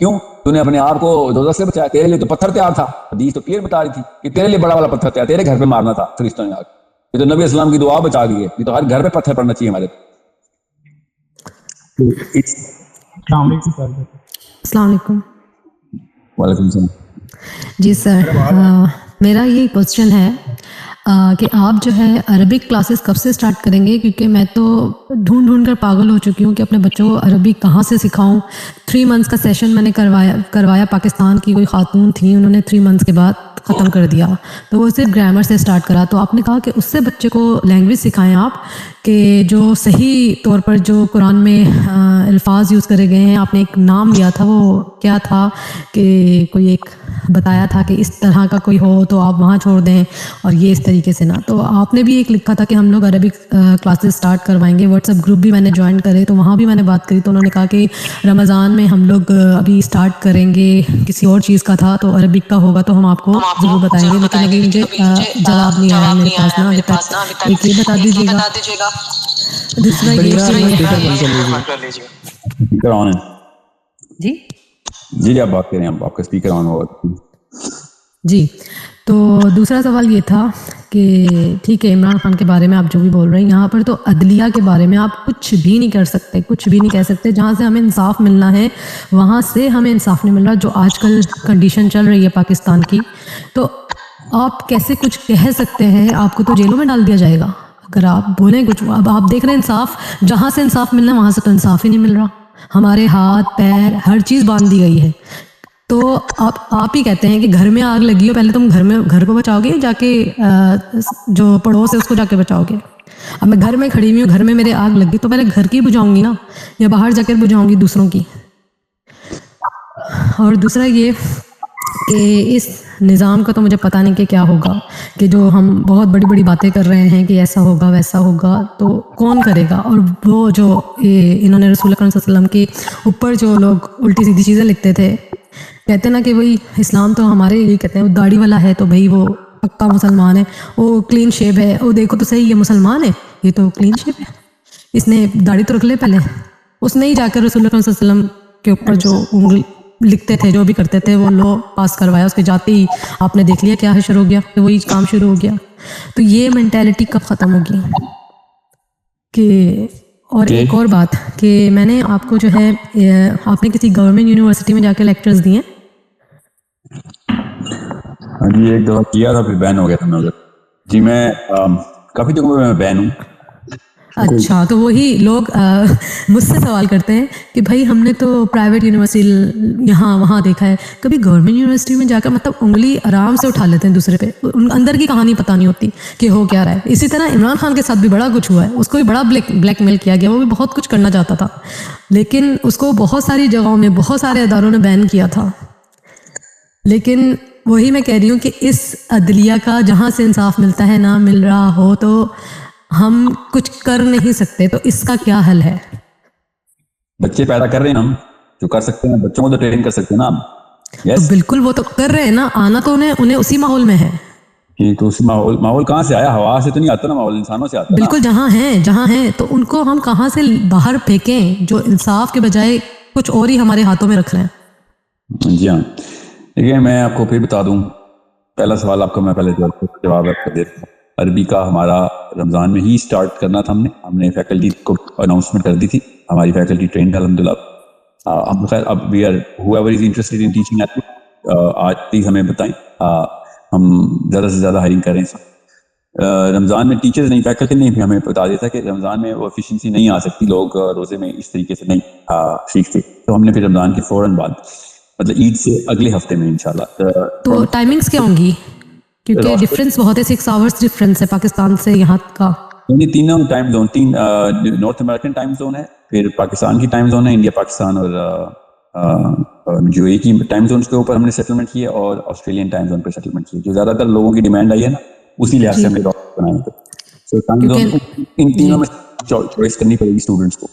کیوں؟ تو نے اپنے آپ کو دوزخ سے بچایا. تیرے لیے تو پتھر تیار تھا. حدیث تو کلیئر بتا رہی تھی کہ تیرے لیے بڑا والا پتھر تیار, تیرے گھر پہ مارنا تھا فرشتوں نے آ کے. یہ تو نبی اسلام کی دعا بچا گئی ہے. یہ تو ہر گھر پہ پتھر پڑنا چاہیے ہمارے. السلام علیکم. وعلیکم السلام. جی سر, میرا یہ کوشچن ہے کہ آپ جو ہے عربک کلاسز کب سے اسٹارٹ کریں گے؟ کیونکہ میں تو ڈھونڈ کر پاگل ہو چکی ہوں کہ اپنے بچوں کو عربی کہاں سے سکھاؤں. 3 منتھس کا سیشن میں نے کروایا. پاکستان کی کوئی خاتون تھی, انہوں نے 3 منتھس کے بعد ختم کر دیا. تو وہ صرف گرامر سے اسٹارٹ کرا. تو آپ نے کہا کہ اس سے بچے کو لینگویج سکھائیں آپ, کہ جو صحیح طور پر جو قرآن میں الفاظ یوز کرے گئے ہیں. آپ نے ایک نام لیا تھا, وہ کیا تھا کہ کوئی ایک بتایا تھا کہ اس طرح کا کوئی ہو تو آپ وہاں چھوڑ دیں اور یہ اس طریقے سے نہ. تو آپ نے بھی ایک لکھا تھا کہ ہم لوگ عربک کلاسز اسٹارٹ کروائیں گے. واٹس ایپ گروپ بھی میں نے جوائن کرے, تو وہاں بھی میں نے بات کری. تو انہوں نے کہا کہ رمضان میں ہم لوگ ابھی اسٹارٹ کریں گے. کسی اور چیز کا تھا, تو عربک کا ہوگا تو ہم آپ کو ضرور بتائیں گے. لیکن ابھی مجھے جواب نہیں آیا میرے پاس نا ابھی تک. ایک یہ بتا دیجیے گا. دوسرا یہ جی آپ بات کریں, آپ کا اسپیکر آن ہوگا. جی, تو دوسرا سوال یہ تھا کہ ٹھیک ہے عمران خان کے بارے میں آپ جو بھی بول رہے ہیں, یہاں پر تو عدلیہ کے بارے میں آپ کچھ بھی نہیں کر سکتے, کچھ بھی نہیں کہہ سکتے. جہاں سے ہمیں انصاف ملنا ہے وہاں سے ہمیں انصاف نہیں مل رہا. جو آج کل کنڈیشن چل رہی ہے پاکستان کی, تو آپ کیسے کچھ کہہ سکتے ہیں؟ آپ کو تو جیلوں میں ڈال دیا جائے گا اگر آپ بولیں کچھ. اب آپ دیکھ رہے ہیں انصاف, جہاں سے انصاف ملنا وہاں سے تو انصاف ہی نہیں مل رہا. ہمارے ہاتھ پیر ہر چیز باندھ دی گئی ہے. تو آپ ہی کہتے ہیں کہ گھر میں آگ لگی ہو, پہلے تم گھر کو بچاؤ گے, جا کے جو پڑوس ہے اس کو جا کے بچاؤ گے. اب میں گھر میں کھڑی ہوئی ہوں, گھر میں میرے آگ لگی تو پہلے گھر کی بجھاؤں گی نا, یا باہر جا کر بجھاؤں گی دوسروں کی. اور دوسرا یہ کہ اس نظام کا تو مجھے پتہ نہیں کہ کیا ہوگا, کہ جو ہم بہت بڑی بڑی باتیں کر رہے ہیں کہ ایسا ہوگا ویسا ہوگا, تو کون کرے گا؟ اور وہ جو انہوں نے رسول اکرم صلی اللہ علیہ وسلم کے اوپر جو لوگ الٹی سیدھی چیزیں لکھتے تھے, کہتے ہیں نا کہ وہی اسلام تو ہمارے یہ کہتے ہیں وہ داڑھی والا ہے تو بھائی وہ پکا مسلمان ہے, وہ کلین شیپ ہے, وہ دیکھو تو صحیح یہ مسلمان ہے, یہ تو کلین شیپ ہے, اس نے داڑھی تو رکھ لے پہلے. اس نے ہی جا کر رسول اللہ صلی اللہ علیہ وسلم کے اوپر جو لکھتے تھے, جو بھی کرتے تھے, وہ لو پاس کروایا. اس کے جاتے ہی آپ نے دیکھ لیا کیا ہے شروع ہو گیا, کہ وہی کام شروع ہو گیا. تو یہ مینٹیلٹی کب ختم ہوگی؟ کہ اور ایک اور بات کہ میں نے آپ کو جو ہے, آپ نے کسی گورنمنٹ یونیورسٹی میں جا کے لیکچرز دیے؟ ہاں جی, ایک دفعہ کیا تھا, پھر بین ہو گیا تھا میں. جی میں کافی جگہوں میں بین ہوں. اچھا, تو وہی لوگ مجھ سے سوال کرتے ہیں کہ بھائی ہم نے تو پرائیویٹ یونیورسٹی یہاں وہاں دیکھا ہے, کبھی گورنمنٹ یونیورسٹی میں جا کر مطلب انگلی آرام سے اٹھا لیتے ہیں دوسرے پہ, اندر کی کہانی پتہ نہیں ہوتی کہ ہو کیا رہا ہے. اسی طرح عمران خان کے ساتھ بھی بڑا کچھ ہوا ہے. اس کو بھی بڑا بلیک میل کیا گیا, وہ بھی بہت کچھ کرنا چاہتا تھا, لیکن اس کو بہت ساری جگہوں میں بہت سارے اداروں نے بین کیا تھا. لیکن وہی میں کہہ رہی ہوں کہ اس عدلیہ کا جہاں سے انصاف ملتا ہے نہ مل رہا ہو تو ہم کچھ کر نہیں سکتے. تو اس کا کیا حل ہے؟ بچے پیدا کر رہے ہیں ہم, جو کر سکتے ہیں, بچوں کو تو ٹرین کر سکتے ہیں نا ہم. تو بالکل وہ تو کر رہے ہیں نا, آنا تو انہیں اسی ماحول میں ہے. تو اس ماحول کہاں سے آیا؟ ہوا سے تو نہیں آتا نا ماحول, انسانوں سے آتا ہے. بالکل, جہاں ہیں تو ان کو ہم کہاں سے باہر پھینکیں جو انصاف کے بجائے کچھ اور ہی ہمارے ہاتھوں میں رکھ رہے ہیں. جی ہاں, دیکھیے میں آپ کو پھر بتا دوں. پہلا سوال آپ کا میں پہلے جواب آپ کو دیتا ہوں. عربی کا ہمارا رمضان میں ہی سٹارٹ کرنا تھا. ہم نے فیکلٹی کو اناؤنسمنٹ کر دی تھی. ہماری فیکلٹی ٹرینڈ الحمدللہ. اب خیر اب we are whoever is interested in teaching at آج پلیز ہمیں بتائیں, ہم زیادہ سے زیادہ ہائرنگ کر رہے ہیں. رمضان میں ٹیچرز نہیں, فیکلٹی نہیں بھی ہمیں بتا دیتا کہ رمضان میں وہ ایفیشنسی نہیں آ سکتی, لوگ روزے میں اس طریقے سے نہیں سیکھتے. تو ہم نے پھر رمضان کے فوراً بعد, مطلب عید سے اگلے ہفتے میں انشاءاللہ. تو ٹائمنگز کیا ہوں گی؟ کیونکہ ڈفرینس بہت ہے, 6 آورس ڈفرینس ہے پاکستان سے یہاں کا. تینوں time zone, 3 north American time zone ہے, پھر پاکستان کی ٹائم زون ہے, انڈیا پاکستان اور جو ایک ہی ٹائم زونس کے اوپر ہم نے سیٹلمنٹ کی ہے, اور آسٹریلین ٹائم زون پہ سیٹلمنٹ کی ہے. جو زیادہ تر لوگوں کی ڈیمانڈ آئی ہے نا, اسی لحاظ سے ہم نے ڈاکٹر بنائے تھے. سو ٹائم زون ان تینوں میں چوائس کرنی پڑے گی اسٹوڈنٹس کو.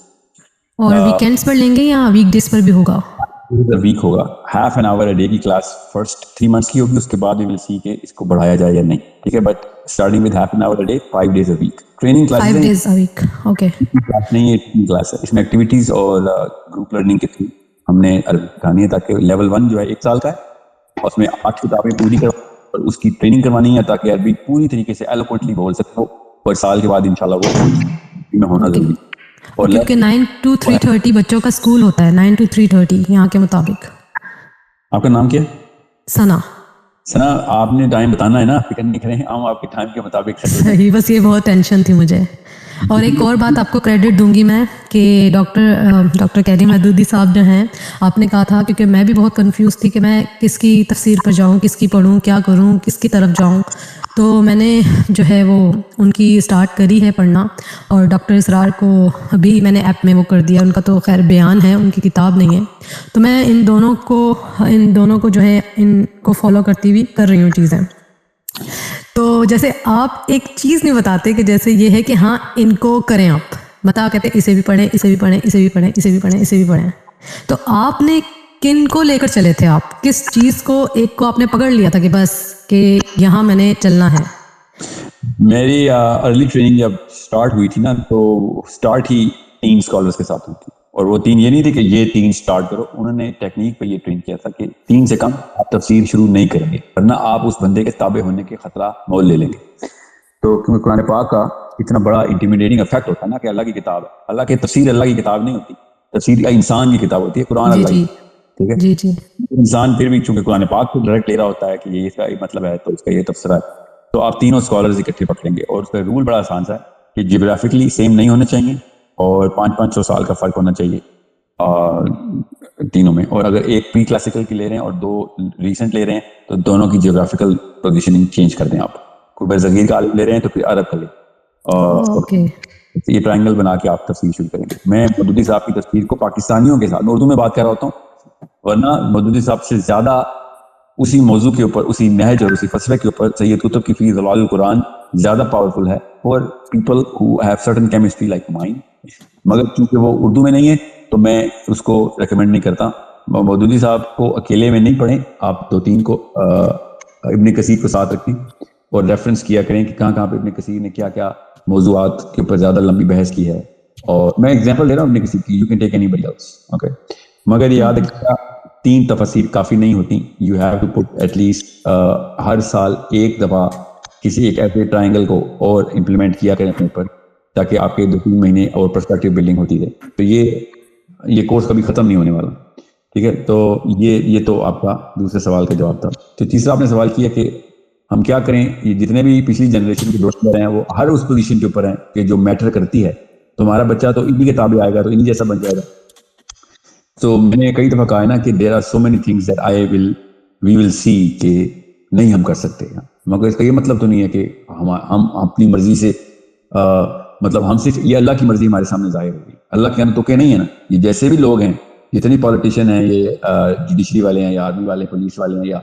اور ویکینڈس پر لیں گے یا ویک ڈیز پر بھی ہوگا؟ ویک ہوگا, half an hour a day کی کلاس فرسٹ 3 months کی ہوگی. اس کے بعد وی ول سی کہ اس کو بڑھایا جائے یا نہیں, ٹھیک ہے. But starting with half an hour a day, 5 days a week. Training class 5 days a week, okay. Class نہیں, یہ کلاس ہے. اس میں ایکٹیویٹیز اور گروپ لرننگ کے تھرو ہم نے عربی سکھانی ہے تاکہ لیول 1 جو ہے 1 سال کا ہے، اس میں 8 کتابیں پوری کر اور اس کی ٹریننگ کروانی ہے تاکہ عربی پوری طریقے سے ایلوکوئنٹلی بول سکتے ہو، اور سال کے بعد انشاءاللہ وہ میں ہونا ضروری ہے. اور کیونکہ 9 to 3:30 بچوں کا اسکول ہوتا ہے، 9 to 3:30 یہاں کے مطابق. آپ کا نام کیا ہے؟ ثنا. ثنا، آپ نے ٹائم بتانا ہے نا، فکر نہیں کریں، ہم آپ کے ٹائم کے مطابق صحیح، بس یہ بہت ٹینشن تھی مجھے. اور ایک اور بات آپ کو کریڈٹ دوں گی میں کہ ڈاکٹر کریم محدودی صاحب جو ہیں، آپ نے کہا تھا، کیونکہ میں بھی بہت کنفیوز تھی کہ میں کس کی تفسیر پر جاؤں، کس کی پڑھوں، کیا کروں، کس کی طرف جاؤں، تو میں نے جو ہے وہ ان کی اسٹارٹ کری ہے پڑھنا. اور ڈاکٹر اسرار کو ابھی میں نے ایپ میں وہ کر دیا، ان کا تو خیر بیان ہے، ان کی کتاب نہیں ہے. تو میں ان دونوں کو جو ہے ان کو فالو کرتی ہوئی کر رہی ہوں چیزیں. تو جیسے آپ ایک چیز نہیں بتاتے کہ جیسے یہ ہے کہ ہاں ان کو کریں، آپ بتا کہتے اسے بھی پڑھیں، اسے بھی پڑھیں، اسے بھی پڑھیں، اسے بھی پڑھیں، اسے بھی پڑھیں. تو آپ نے کن کو لے کر چلے تھے؟ آپ کس چیز کو ایک کو آپ نے پکڑ لیا تھا کہ بس کہ یہاں میں نے چلنا ہے؟ میری ارلی ٹریننگ جب سٹارٹ ہوئی تھی نا، تو سٹارٹ ہی 3 اسکالرس کے ساتھ ہوئی تھی، اور وہ 3 یہ نہیں تھے کہ یہ 3 سٹارٹ کرو، انہوں نے ٹیکنیک پہ یہ ٹرین کیا تھا کہ 3 سے کم آپ تفسیر شروع نہیں کریں گے، ورنہ آپ اس بندے کے تابع ہونے کے خطرہ مول لے لیں گے. تو کیونکہ قرآن پاک کا اتنا بڑا انٹیمیڈیٹنگ افیکٹ ہوتا ہے نا کہ اللہ کی کتاب ہے، اللہ کی تفسیر اللہ کی کتاب نہیں ہوتی، تفسیر انسان کی کتاب ہوتی ہے، قرآن اللہ کی، ٹھیک ہے. جی جی. انسان پھر بھی چونکہ قرآن پاک کو ڈائریکٹ لے رہا ہوتا ہے کہ یہ اس کا مطلب ہے تو اس کا یہ تفسیرہ ہے، تو آپ تینوں اسکالرز اکٹھے پکڑیں گے. اور اس کا رول بڑا آسان سا ہے کہ جیوگرافکلی سیم نہیں ہونے چاہیے، اور 500 سال کا فرق ہونا چاہیے تینوں میں. اور اگر ایک پری کلاسیکل کی لے رہے ہیں اور 2 ریسنٹ لے رہے ہیں تو دونوں کی جیوگرافیکل پوزیشننگ چینج کر دیں. آپ کوئی برصغیر کا عالم لے رہے ہیں تو پھر عرب کا لیں، اور یہ ٹرائنگل بنا کے آپ تفسیر شروع کریں گے. میں مودودی صاحب کی تفسیر کو پاکستانیوں کے ساتھ، میں اردو میں بات کر رہا ہوتا ہوں، ورنہ مودودی صاحب سے زیادہ اسی موضوع کے اوپر، اسی نہج اور اسی فلسفے کے اوپر سید قطب کی فی ظلال القرآن زیادہ پاورفل ہے for people who have certain chemistry like mind. مگر چونکہ وہ اردو میں نہیں ہے تو میں اس کو ریکمینڈ نہیں کرتا. مودودی صاحب کو اکیلے میں نہیں پڑھیں، آپ 2-3 کو ابن کثیر کو ساتھ رکھیں اور ریفرنس کیا کریں کہ کہاں کہاں پہ ابن کثیر نے کیا کیا موضوعات کے اوپر زیادہ لمبی بحث کی ہے. اور میں ایگزامپل دے رہا ہوں ابن کثیر کی، you can take anybody else, okay. مگر یہ یاد رکھیے 3 تفاسیر کافی نہیں ہوتی، you have to put at least ہر سال ایک دفعہ کسی ایک ایسے ٹرائنگل کو اور امپلیمنٹ کیا کریں اپنے اوپر، تاکہ آپ کے 2-3 مہینے اور پرسپیکٹیو بلڈنگ ہوتی رہے. تو یہ کورس کبھی ختم نہیں ہونے والا، ٹھیک ہے. تو یہ تو آپ کا دوسرے سوال کا جواب تھا. تو تیسرا آپ نے سوال کیا کہ ہم کیا کریں. یہ جتنے بھی پچھلی جنریشن کے دوست رہے ہیں وہ ہر اس پوزیشن کے اوپر ہیں کہ جو میٹر کرتی ہے. تمہارا بچہ تو انہی کے تابع آئے گا تو انہی جیسا بن جائے گا. تو میں نے کئی دفعہ کہا ہے نا کہ there are so many things that we will see کہ نہیں ہم کر سکتے ہیں، مگر اس کا یہ مطلب تو نہیں ہے کہ ہم اپنی مرضی سے مطلب ہم صرف یہ اللہ کی مرضی ہمارے سامنے ظاہر ہوگی. اللہ کے تو کہ نہیں ہے نا. یہ جیسے بھی لوگ ہیں، جتنی پالیٹیشین ہیں، یہ جوڈیشری والے ہیں یا آرمی والے، پولیس والے ہیں، یا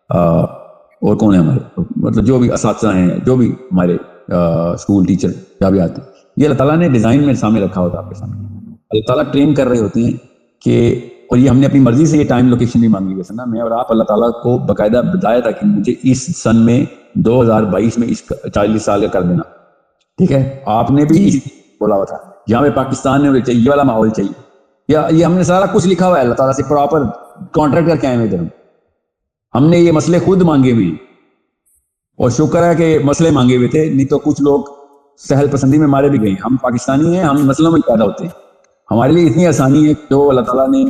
اور کون ہیں ہمارے، مطلب جو بھی اساتذہ ہیں، جو بھی ہمارے اسکول ٹیچر جہاں بھی آتے ہیں، یہ اللہ تعالیٰ نے ڈیزائن میں سامنے رکھا ہوتا ہے. آپ کے سامنے اللہ تعالیٰ ٹرین کر رہے ہوتے ہیں کہ، اور یہ ہم نے اپنی مرضی سے یہ ٹائم لوکیشن بھی مانگی ہے نا. میں اور آپ اللہ تعالیٰ کو باقاعدہ بتایا تھا کہ مجھے اس سن میں 2022 میں اس 40 سال کا کر دینا، ٹھیک ہے. آپ نے بھی بولا ہوا تھا یہاں پہ پاکستان میں یہ والا ماحول چاہیے، یا یہ ہم نے سارا کچھ لکھا ہوا ہے اللہ تعالیٰ سے پراپر کانٹریکٹ کر کے آئے ہوئے تھے. ہم نے یہ مسئلے خود مانگے ہوئے ہیں، اور شکر ہے کہ مسئلے مانگے ہوئے تھے، نہیں تو کچھ لوگ سہل پسندی میں مارے بھی گئے. ہم پاکستانی ہیں، ہم مسئلوں میں پیدا ہوتے ہیں. ہمارے لیے اتنی آسانی ہے جو اللہ تعالیٰ نے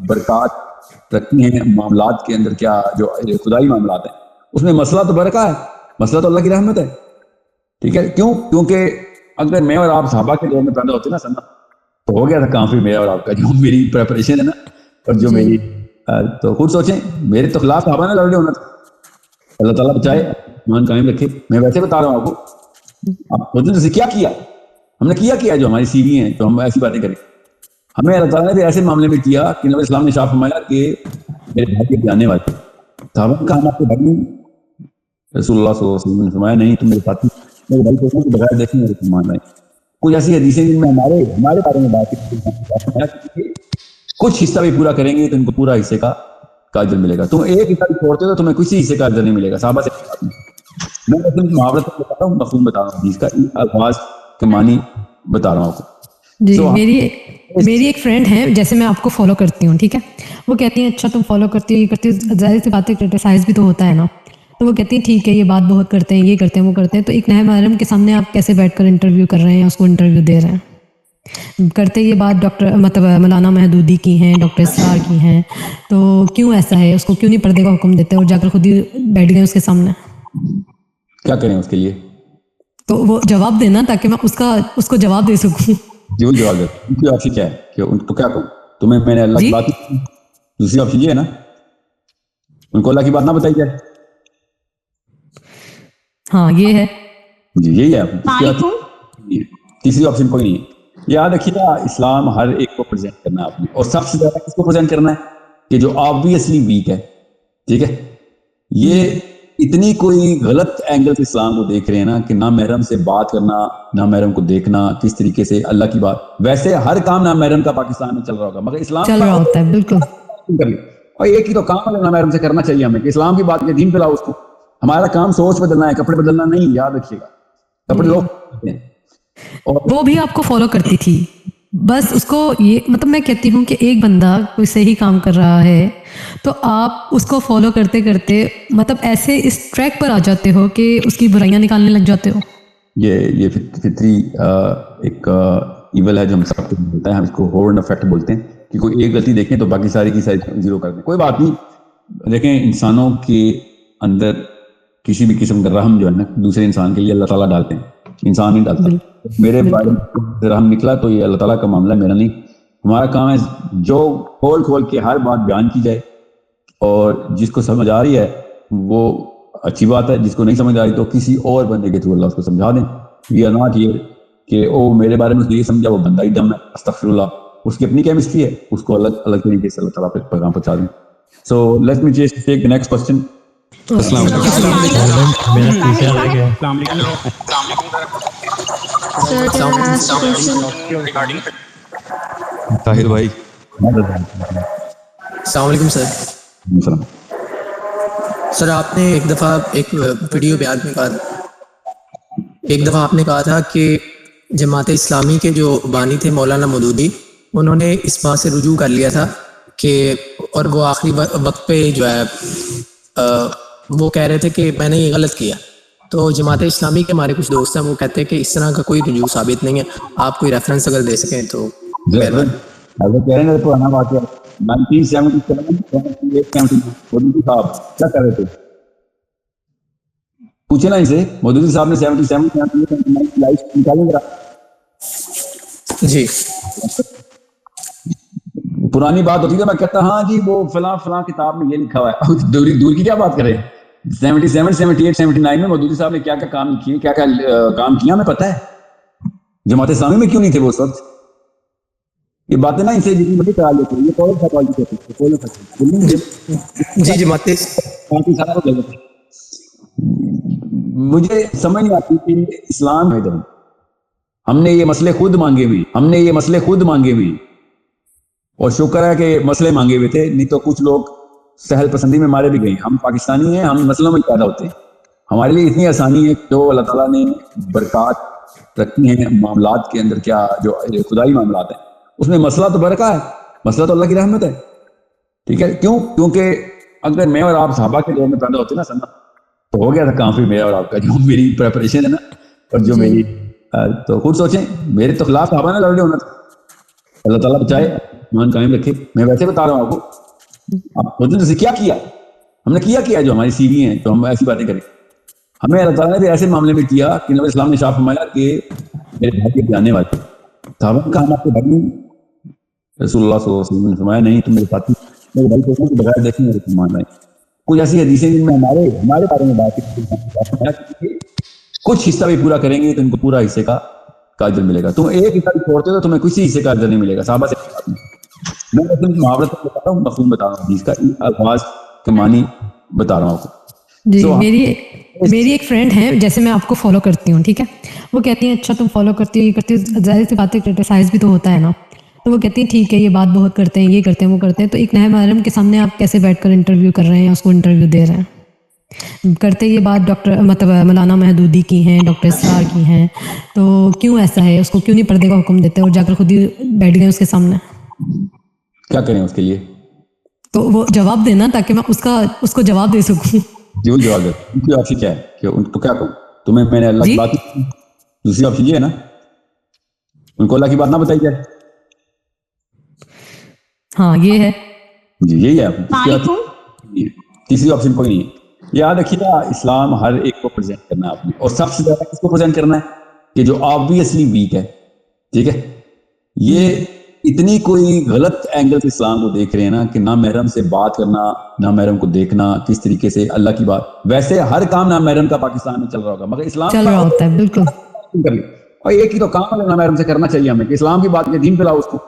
برکات رکھی ہیں معاملات کے اندر، کیا جو خدائی معاملات ہیں اس میں مسئلہ تو برکہ ہے، مسئلہ تو اللہ کی رحمت ہے، ٹھیک ہے. کیوں؟ کیونکہ اگر میں اور آپ صحابہ کے دور میں پیدا ہوتے نا سنا تو ہو گیا تھا کافی میرا اور آپ کا جو میری پریپریشن ہے نا، اور جو میری تو خود سوچیں میرے تو خلاف صحابہ نے لڑنے ہونا تھا. اللہ تعالیٰ بچائے، ایمان قائم رکھے. میں ویسے بتا رہا ہوں آپ کو، آپ سوچیں تو کیا کیا ہم نے، کیا جو ہماری سیوی ہیں تو ہم ایسی باتیں کریں. ہمیں اللہ تعالیٰ نے بھی ایسے معاملے میں کیا کہ نبی اسلام نے شاہ فرمایا کہ میرے بھائی کے جانے والے صحابہ کا، ہم آپ کے بھائی نہیں. رسول اللہ صلی اللہ علیہ وسلم نے فرمایا نہیں، تم میرے ساتھی، میرے بھائی کو بغیر دیکھیں میرے مان رہے. کچھ ایسی حدیثیں جن میں ہمارے بارے میں بات کی، کچھ حصہ بھی پورا کریں گے تو ان کو پورا حصے کا اجر ملے گا. تم ایک حصہ بھی چھوڑتے ہو تو تمہیں کسی حصے کا اجر نہیں ملے گا. صحابہ سے میں محاورت بتا رہا ہوں، مفہوم بتا رہا ہوں، حدیث کا الفاظ کے معنی بتا رہا ہوں آپ کو. جی. میری ایک فرینڈ ہے، جیسے میں آپ کو فالو کرتی ہوں، ٹھیک ہے. وہ کہتی ہیں اچھا تم فالو کرتی ہو یہ کرتی ہو, ظاہر سی بات ہے کرٹیسائز بھی تو ہوتا ہے نا. تو وہ کہتی ہیں ٹھیک ہے یہ بات بہت کرتے ہیں, یہ کرتے ہیں وہ کرتے ہیں, تو ایک نئے محرم کے سامنے آپ کیسے بیٹھ کر انٹرویو کر رہے ہیں, اس کو انٹرویو دے رہے ہیں. کرتے یہ بات ڈاکٹر مطلب مولانا مہدودی کی ہیں, ڈاکٹر اسرار کی ہیں, تو کیوں ایسا ہے؟ اس کو کیوں نہیں پردے کا حکم دیتے اور جا کر خود ہی بیٹھ گئے اس کے سامنے؟ کیا کریں اس کے لیے؟ تو وہ جواب دینا تاکہ میں اس کو جواب دے سکوں. جی وہ جواب دیتا ہوں. دوسری آپشن کیا ہے کہ ان کو کیا کہوں تمہیں؟ میں نے اللہ کی بات کی. دوسری آپشن یہ ہے نا, ان کو اللہ کی بات نہ بتائی جائے. ہاں یہ ہے جی یہی ہے. تیسری آپشن کوئی نہیں ہے. یاد رکھیے گا اسلام ہر ایک کو پریزنٹ کرنا ہے آپ نے, اور سب سے زیادہ کس کو پریزنٹ کرنا ہے کہ جو آبویسلی ویک ہے. ٹھیک ہے, یہ اتنی کوئی غلط اینگل سے اسلام کو دیکھ رہے ہیں نا کہ نامحرم سے بات کرنا, نامحرم کو دیکھنا کس طریقے سے اللہ کی بات. ویسے ہر کام نامحرم کا پاکستان میں چل رہا ہوگا, مگر اسلام چل رہا ہوتا ہے بالکل. اور ایک ہی تو کام ہے نامحرم سے کرنا چاہیے ہمیں کہ اسلام کی بات کے دین پہ لاؤ اس کو. ہمارا کام سوچ بدلنا ہے, کپڑے بدلنا نہیں. یاد رکھیے گا کپڑے لوگ وہ بھی آپ کو فالو کرتی تھی. بس اس کو یہ مطلب میں کہتی ہوں کہ ایک بندہ کوئی صحیح کام کر رہا ہے تو آپ اس کو فالو کرتے کرتے مطلب ایسے اس ٹریک پر آ جاتے ہو کہ اس کی برائیاں نکالنے لگ جاتے ہو. یہ فطری ایک ایول ہے جو ہم سب کو ملتا ہے. ہم اس کو ہورن افیکٹ بولتے ہیں کہ کوئی ایک غلطی دیکھیں تو باقی ساری کی ساری زیرو کر دیں. کوئی بات نہیں. دیکھیں انسانوں کے اندر کسی بھی قسم کا رحم جو ہے نا دوسرے انسان کے لیے اللہ تعالیٰ ڈالتے ہیں, انسان نہیں ڈالتا. میرے بارے میں رحم نکلا تو یہ اللہ تعالیٰ کا معاملہ ہے, میرا نہیں. ہمارا کام ہے جو کھول کے ہر بات بیان کی جائے, اور جس کو سمجھ آ رہی ہے وہ اچھی بات ہے, جس کو نہیں سمجھ آ رہی تو کسی اور بندے کے تھرو اللہ اس کو سمجھا دیں. وی آر ناٹ ہیئر کہ او میرے بارے میں یہ سمجھا وہ بندہ ہی ڈم ہے, استغفر اللہ. اس کی اپنی کیمسٹری ہے, اس کو الگ الگ طریقے سے اللہ تعالیٰ پہ پیغام پہنچا دیں. So let me just take the next question. السلام طاہر بھائی. السلام علیکم سر. سر آپ نے ایک دفعہ ایک ویڈیو بیان میں کہا تھا, ایک دفعہ آپ نے کہا تھا کہ جماعت اسلامی کے جو بانی تھے مولانا مودودی, انہوں نے اس بات سے رجوع کر لیا تھا کہ, اور وہ آخری وقت پہ جو ہے وہ کہہ رہے تھے کہ میں نے یہ غلط کیا. تو جماعت اسلامی کے ہمارے کچھ دوست ہیں وہ کہتے ہیں کہ اس طرح کا کوئی رجوع ثابت نہیں ہے. آپ کوئی ریفرنس اگر دے سکیں تو. پرانا واقعہ 1977 مودودی صاحب کیا کر رہے تھے پوچھے نا ان سے. مودودی صاحب نے 77 لائف نکالیں گا جی. پرانی بات ہوتی ہے میں کہتا ہاں جی وہ فلاں فلاں کتاب میں یہ لکھا ہوا ہے. دور کی کیا بات کر رہے ہیں. 77 78 79 میں مودودی صاحب نے کیا کیا کام کیے, کیا کیا کام کیا ہمیں پتہ ہے. جماعت اسلامی میں کیوں نہیں تھے وہ اس وقت. یہ باتیں نا ان سے جتنی بڑی کرا لیتے ہیں. یہ کالج تھا جی جماعت مجھے سمجھ نہیں آتی کہ اسلام ہے. ہم نے یہ مسئلے خود مانگے ہوئے, اور شکر ہے کہ مسئلے مانگے ہوئے تھے, نہیں تو کچھ لوگ سہل پسندی میں مارے بھی گئے. ہم پاکستانی ہیں, ہم مسئلوں میں پیدا ہوتے ہیں. ہمارے لیے اتنی آسانی ہے جو اللہ تعالیٰ نے برکات رکھی ہیں معاملات کے اندر, کیا جو خدائی معاملات ہیں اس میں مسئلہ تو برکہ ہے, مسئلہ تو اللہ کی رحمت ہے. ٹھیک ہے, کیوں؟ کیونکہ اگر میں اور آپ صحابہ کے دور میں پیدا ہوتے نا سنا تو ہو گیا تھا کافی میرا اور آپ کا جو میری پریپریشن ہے نا, اور جو میری تو خود سوچیں میرے تو خلاف صحابہ نے لڑنے ہونا تھا. اللہ تعالیٰ بچائے, ایمان قائم رکھے. میں ویسے بتا رہا ہوں آپ کو, آپ سوچیں جیسے کیا کیا ہم نے, کیا جو ہماری سی وی ہیں تو ہم ایسی باتیں کریں. ہمیں اللہ تعالیٰ نے بھی ایسے معاملے میں کیا کہ نبی اسلام نے شاہ فرمایا کہ میرے بھائی کے جانے والے صحابہ کا ہم آپ کے بھائی نہیں. رسول اللہ صلی اللہ علیہ وسلم نے فرمایا نہیں تم میرے ساتھی, میرے بھائی کو بغیر دیکھیں میرے مان رہے. کچھ ایسی حدیثیں جن میں ہمارے بارے میں بات کی, کچھ حصہ بھی پورا کریں گے تو ان کو پورا حصے کا اجر ملے گا. تم ایک حصہ بھی چھوڑتے ہو تو تمہیں کسی حصے کا اجر نہیں ملے گا. صحابہ سے میں محاورت بتا رہا ہوں, مفہوم بتا رہا ہوں, جس کا الفاظ کا معنی بتا رہا ہوں آپ کو. جی میری ایک فرینڈ ہے, جیسے میں آپ کو فالو کرتی ہوں, ٹھیک ہے, وہ کہتی ہیں اچھا تم فالو کرتی ہو یہ کرتی ہو, ظاہر سی بات ہے کرٹیسائز بھی تو ہوتا ہے نا. تو وہ کہتی ہیں ٹھیک ہے یہ بات بہت کرتے ہیں, یہ کرتے ہیں وہ کرتے ہیں, تو ایک نئے محرم کے سامنے آپ کیسے بیٹھ کر انٹرویو کر رہے ہیں, اس کو انٹرویو دے رہے ہیں. کرتے یہ بات ڈاکٹر مطلب مولانا مہدودی کی ہیں, ڈاکٹر اسرار کی ہیں, تو کیوں ایسا ہے؟ اس کو کیوں نہیں پردے کا حکم دیتے اور جا کر خود ہی بیٹھ گئے اس کے سامنے. کیا کریں اس کے لیے؟ تو وہ جواب دینا تاکہ میں اس کو جواب دے سکوں. جو جواب دے دوسری آپشن کیا ہے کہ ان کو کیا کہوں تمہیں میں نے اللہ کی بات دوسری آپشن یہ ہے نا ان کو اللہ کی بات نہ بتائی جائے. ہاں یہ ہے جی یہی ہے. تیسری آپشن کوئی نہیں ہے. یاد رکھیے گا اسلام ہر ایک کو پریزنٹ کرنا ہے آپ نے اور سب سے زیادہ کس کو پریزنٹ کرنا ہے کہ جو آبویسلی ویک ہے. ٹھیک ہے یہ اتنی کوئی غلط اینگل سے اسلام کو دیکھ رہے ہیں نا کہ نہ محرم سے بات کرنا نہ محرم کو دیکھنا کس طریقے سے اللہ کی بات. ویسے ہر کام نہ محرم کا پاکستان میں چل رہا ہوگا مگر اسلام چل رہا ہوتا ہے بالکل کر لیں. اور ایک ہی تو کام ہے نہ محرم سے کرنا چاہیے ہمیں کہ اسلام کی بات کے دین پہ لاؤ اس کو.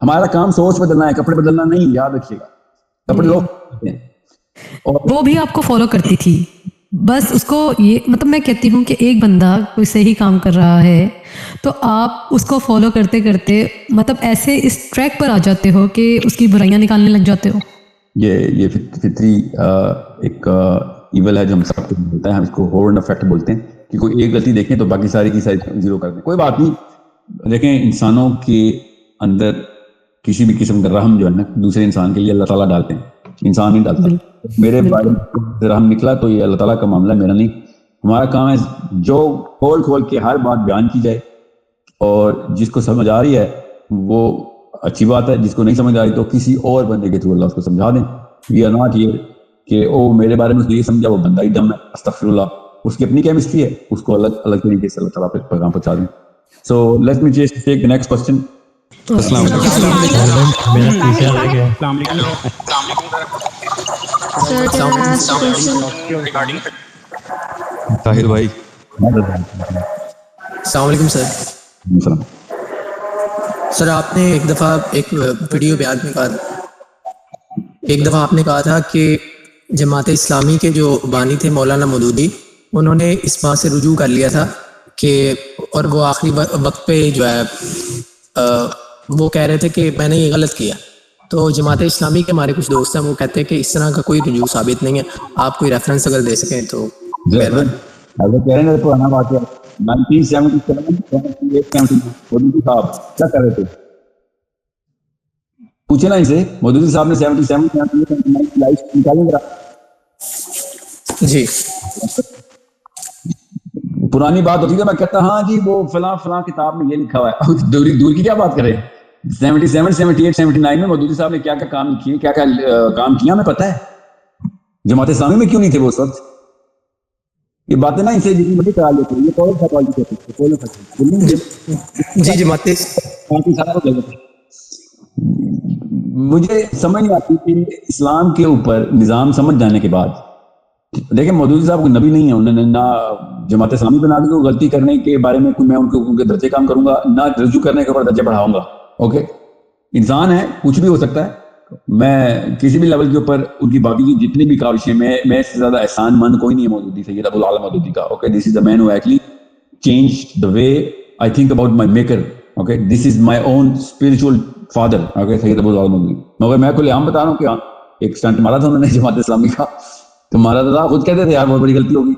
ہمارا کام سوچ بدلنا ہے کپڑے بدلنا نہیں. یاد رکھیے گا کپڑے لوگ وہ بھی آپ کو فالو کرتی تھی بس اس کو یہ مطلب میں کہتی ہوں کہ ایک بندہ کوئی صحیح کام کر رہا ہے تو آپ اس کو فالو کرتے کرتے مطلب ایسے اس ٹریک پر آ جاتے ہو کہ اس کی برائیاں نکالنے لگ جاتے ہو. یہ فطری ایک ایول ہے جو ہم سب کو ملتا ہے. ہم اس کو ہورن افیکٹ بولتے ہیں کہ کوئی ایک غلطی دیکھیں تو باقی ساری کی ساری زیرو کر دیں. کوئی بات نہیں. دیکھیں انسانوں کے اندر کسی بھی قسم کا رحم جو ہے نا دوسرے انسان کے لیے اللہ تعالیٰ ڈالتے ہیں. انسان نہیں ڈالتا. میرے بارے میں رحم نکلا تو یہ اللہ تعالیٰ کا معاملہ ہے میرا نہیں. ہمارا کام ہے جو کھول کے ہر بات بیان کی جائے اور جس کو سمجھ آ رہی ہے وہ اچھی بات ہے. جس کو نہیں سمجھ آ رہی تو کسی اور بندے کے تھرو اللہ اس کو سمجھا دیں. یہ ناٹ یہ کہ او میرے بارے میں یہ سمجھا وہ بندہ ہی ڈم ہے استغفر اللہ. اس کی اپنی کیمسٹری ہے اس کو الگ الگ طریقے سے اللہ تعالیٰ پہ پیغام پہنچا دیں. So let me just take the next question. السلام طاہر بھائی السلام علیکم سر. سر آپ نے ایک دفعہ ایک ویڈیو بیان میں کہا ایک دفعہ آپ نے کہا تھا کہ جماعت اسلامی کے جو بانی تھے مولانا مودودی انہوں نے اس بات سے رجوع کر لیا تھا کہ اور وہ آخری وقت پہ جو ہے وہ کہہ رہے تھے کہ میں نے یہ غلط کیا. تو جماعت اسلامی کے ہمارے کچھ دوست ہیں وہ کہتے ہیں کہ اس طرح کا کوئی رجوع ثابت نہیں ہے. آپ کوئی ریفرنس اگر دے سکیں تو پرانا بات ہے 1977 مودودی صاحب کیا کر رہے تھے پوچھے نا ان سے. مودودی صاحب نے 77 لائف نکالیں گے جی پرانی بات ہوتی ہے. میں کہتا ہاں جی وہ فلاں فلاں کتاب میں یہ لکھا ہوا ہے. دور کی کیا بات کریں. 77 78 79 میں مودودی صاحب نے کیا کیا کام کیے کیا کیا کام کیا ہمیں پتہ ہے. جماعت اسلامی میں کیوں نہیں تھے وہ اس وقت. یہ باتیں نا ان سے جتنی بڑی کرا لیتے ہیں. یہ کون سا کالج جی جماعت مجھے سمجھ نہیں آتی کہ اسلام کے اوپر نظام سمجھ جانے کے بعد دیکھیں مودودی صاحب کوئی نبی نہیں ہے. انہوں نے نہ جماعت اسلامی بنا دی کو غلطی کرنے کے بارے میں میں ان کے درجے کام کروں گا نہ رجوع کرنے کے اوپر درجے بڑھاؤں گا. اوکے انسان ہے کچھ بھی ہو سکتا ہے. میں کسی بھی لیول کے اوپر ان کی باقی کی جتنی بھی کاوشیں میں سے زیادہ احسان مند کوئی نہیں ہے مودودی سید ابو العالی مودودی کا. Okay this is the man who actually change the way I think about my maker. Okay this is my own spiritual father. Okay Syed Abul Ala Maududi. مگر میں کھلے عام بتا رہا ہوں کہ ایک اسٹنٹ مارا تھا انہوں نے جماعت اسلامی کا تو مارا تھا خود کہتے تھے یار بہت بڑی غلطی ہوگی.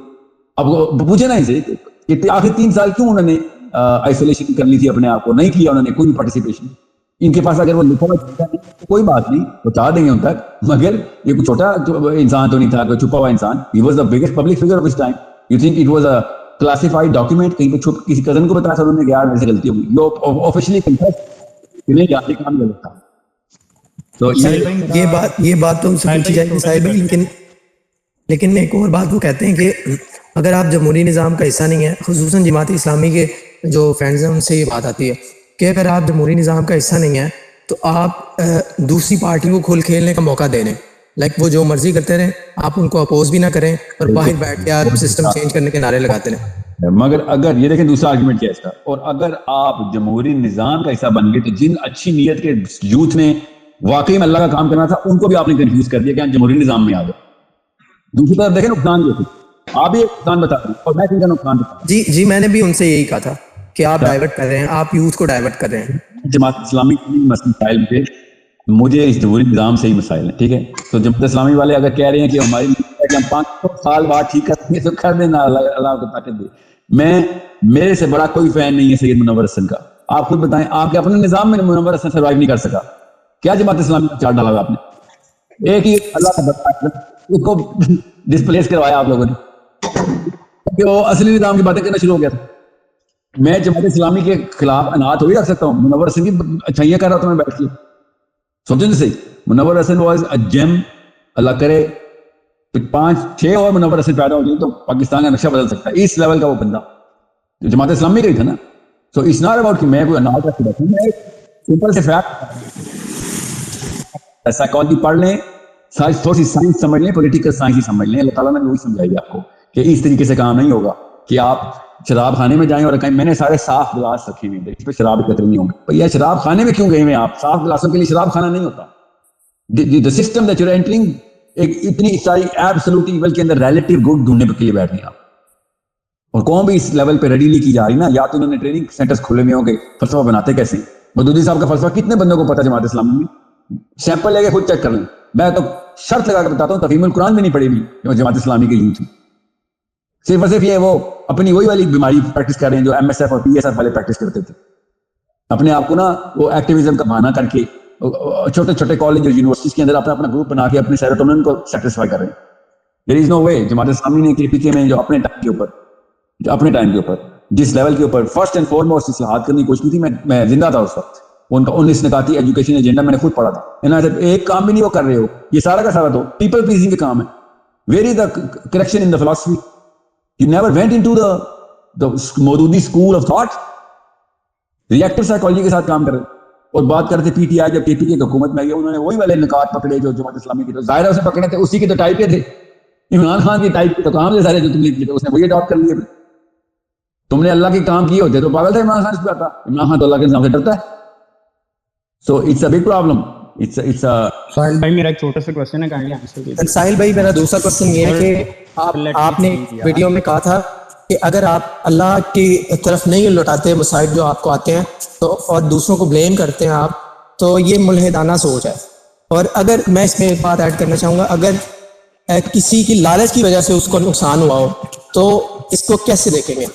اب پوچھے نا اسے کہ آخر 3 سال کیوں انہوں نے آئسولیشن کر لی تھی اپنے آپ کو. نہیں کیا انہوں نے کوئی بھی پارٹیسپیشن. ان کے پاس اگر وہ لکھا ہوا تو کوئی بات نہیں پہنچا دیں گے ان تک. مگر یہ کوئی چھوٹا انسان تو نہیں تھا کوئی چھپا ہوا انسان. He was the biggest public figure of his time. You think it was a classified document کہیں پہ چھپ کسی کزن کو بتایا تھا انہوں نے کہ یار میرے سے غلطی ہوگی. یہ آفیشلی کنفیس کہ نہیں یار یہ کام غلط تھا. تو یہ بات تو ان سے پوچھی جائے گی صاحب. لیکن ایک اور بات وہ کہتے ہیں کہ اگر آپ جمہوری نظام کا حصہ نہیں ہیں خصوصاً جماعت اسلامی کے جو فرینڈز ہیں ان سے یہ بات آتی ہے کہ اگر آپ جمہوری نظام کا حصہ نہیں ہیں تو آپ دوسری پارٹی کو کھول کھیلنے کا موقع دے دیں. لائک وہ جو مرضی کرتے رہیں آپ ان کو اپوز بھی نہ کریں اور باہر بیٹھ کے آپ سسٹم چینج کرنے کے نعرے لگاتے رہیں. مگر اگر یہ دیکھیں دوسرا آرگومنٹ کیا ہے اس کا. اور اگر آپ جمہوری نظام کا حصہ بن گئے تو جن اچھی نیت کے یوتھ نے واقعی میں اللہ کا کام کرنا تھا ان کو بھی آپ نے کنفیوز کر دیا کہ جمہوری نظام میں آ جاؤ. دوسری طرف دیکھیں نقصان یہ تھے. آپ بھی نقصان بتا رہے ہیں اور میں ان کا نقصان بتا رہا ہوں. جی میں نے بھی ان سے یہی کہا تھا کہ آپ ڈائیورٹ کر رہے ہیں آپ یوتھ کو ڈائیورٹ کر رہے ہیں. جماعت اسلامی کی مسائل پہ مجھے اس جمہوری نظام سے ہی مسائل ہیں. ٹھیک ہے تو جماعت اسلامی والے اگر کہہ رہے ہیں کہ ہماری ہم 500 سال بعد ٹھیک کریں گے تو کر دینا اللہ کو طاقت دے. میرے سے بڑا کوئی فین نہیں ہے سید منور حسن کا. آپ خود بتائیں آپ کے اپنے نظام میں منور حسن سروائیو نہیں کر سکا. کیا جماعت اسلامی کا چارٹ ڈالا آپ نے ایک ہی اللہ کا بندہ اس کو ڈسپلیس کروایا آپ لوگوں نے کہ وہ اصلی نظام کی باتیں کرنا شروع ہو گیا تھا. میں جماعت اسلامی کے خلاف انات ہو ہی رکھ سکتا ہوں. منور حسن کی اچھائیاں کر رہا تھا میں بیٹھ کے, سمجھے نہیں صحیح. منور حسن واز اے جیم, اللہ کرے 5-6 اور منور حسن پیدا ہو جائے تو پاکستان کا نقشہ بدل سکتا ہے. اس لیول کا وہ بندہ جماعت اسلامی کا ہی تھا نا. سو اٹس ناٹ اباؤٹ کہ میں کوئی انات رکھ کے بیٹھوں, میں سمپل سے فیکٹ سائیکالوجی پڑھ لیں, تھوڑی سی سائنس سمجھ لیں, پولیٹیکل سائنس ہی سمجھ لیں. اللہ تعالیٰ نے وہی سمجھائی آپ کو کہ اس طریقے سے کام نہیں ہوگا کہ آپ شراب خانے میں جائیں اور کہیں میں نے سارے صاف گلاس رکھے ہوئے اس پہ شراب اکتر نہیں ہوں گے. بھیا شراب خانے میں کیوں گئے ہوئے آپ؟ صاف گلاسوں کے لیے شراب خانہ نہیں ہوتا. the system that you're entering ایک اتنی ساری ایبسولوٹ ایول کے اندر ریلیٹیو گڈ ڈھونڈنے کے لیے بیٹھ رہے ہیں آپ, اور کون بھی اس لیول پہ ریڈی نہیں کی جا رہی نا. یا تو انہوں نے ٹریننگ سینٹرز کھولے ہوئے ہوں گے, فلسفہ بناتے کیسے. مودودی صاحب کا فلسفہ کتنے بندوں کو پتا جماعت اسلامی میں؟ سیمپل لے کے خود چیک کر لیں. میں تو شرط لگا کے بتاتا ہوں تفہیم القرآن بھی نہیں پڑھی ہوئی جماعت اسلامی کے یوتھ. صرف اور صرف یہ وہ اپنی وہی والی بیماری پریکٹس کر رہے ہیں جو ایم ایس ایف اور پی ایس ایف والے پریکٹس کرتے تھے. اپنے آپ کو نا وہ ایکٹیویزم کا بہانہ کر کے چھوٹے چھوٹے کالج اور یونیورسٹیز کے اندر اپنا گروپ بنا کے اپنے سیروٹونن کو سیٹسفائی کر رہے ہیں. دیر از نو وے. جماعت اسلامی نے کے پی کے میں جو اپنے ٹائم کے اوپر جس لیول کے اوپر فرسٹ اینڈ فارموسٹ اصلاحات کرنے کی کوشش کی تھی, میں زندہ تھا اس وقت. ان کا 19 نکاتی ایجوکیشن ایجنڈا میں نے خود پڑھا تھا. ایک کام بھی نہیں وہ کر رہے ہو, یہ سارا کا سارا تو پیپل پلیزنگ کا کام ہے. Where is the correction in the philosophy? You never went into the Maududi school of thought. Reactor psychology کے ساتھ کام کر رہے اور بات کرتے پی ٹی آئی. جب پی پی کی حکومت میں آئی انہوں نے وہی والے نکات پکڑے جو جماعت اسلامی کی, تو ظاہر ہے اسے پکڑے تھے اسی کے تو ٹائپ کے تھے. عمران خان کی ٹائپ کے تو کام تھے سارے جو تم نے کیے تھے, اس نے وہی اڈاپٹ کر لیے. تم نے اللہ کے کام کیے ہوتے تو پاگل تھا عمران خان اس پہ آتا. عمران خان تو اللہ کے نظام سے ڈرتا ہے. So it's a big problem. Sahil بھائی میرا ایک چھوٹا سا کوسچن ہے, کائنڈلی آنسر کیجیے. ساحل بھائی میرا دوسرا کوسچن یہ ہے کہ آپ نے ویڈیو میں کہا تھا کہ اگر آپ اللہ کی طرف نہیں لوٹاتے مصائب جو آپ کو آتے ہیں تو اور دوسروں کو بلیم کرتے ہیں آپ, تو یہ ملحدانہ سوچ ہے. اور اگر میں اس میں ایک بات ایڈ کرنا چاہوں گا, اگر کسی کی لالچ کی وجہ سے اس کو نقصان ہوا ہو تو اس کو کیسے دیکھیں گے؟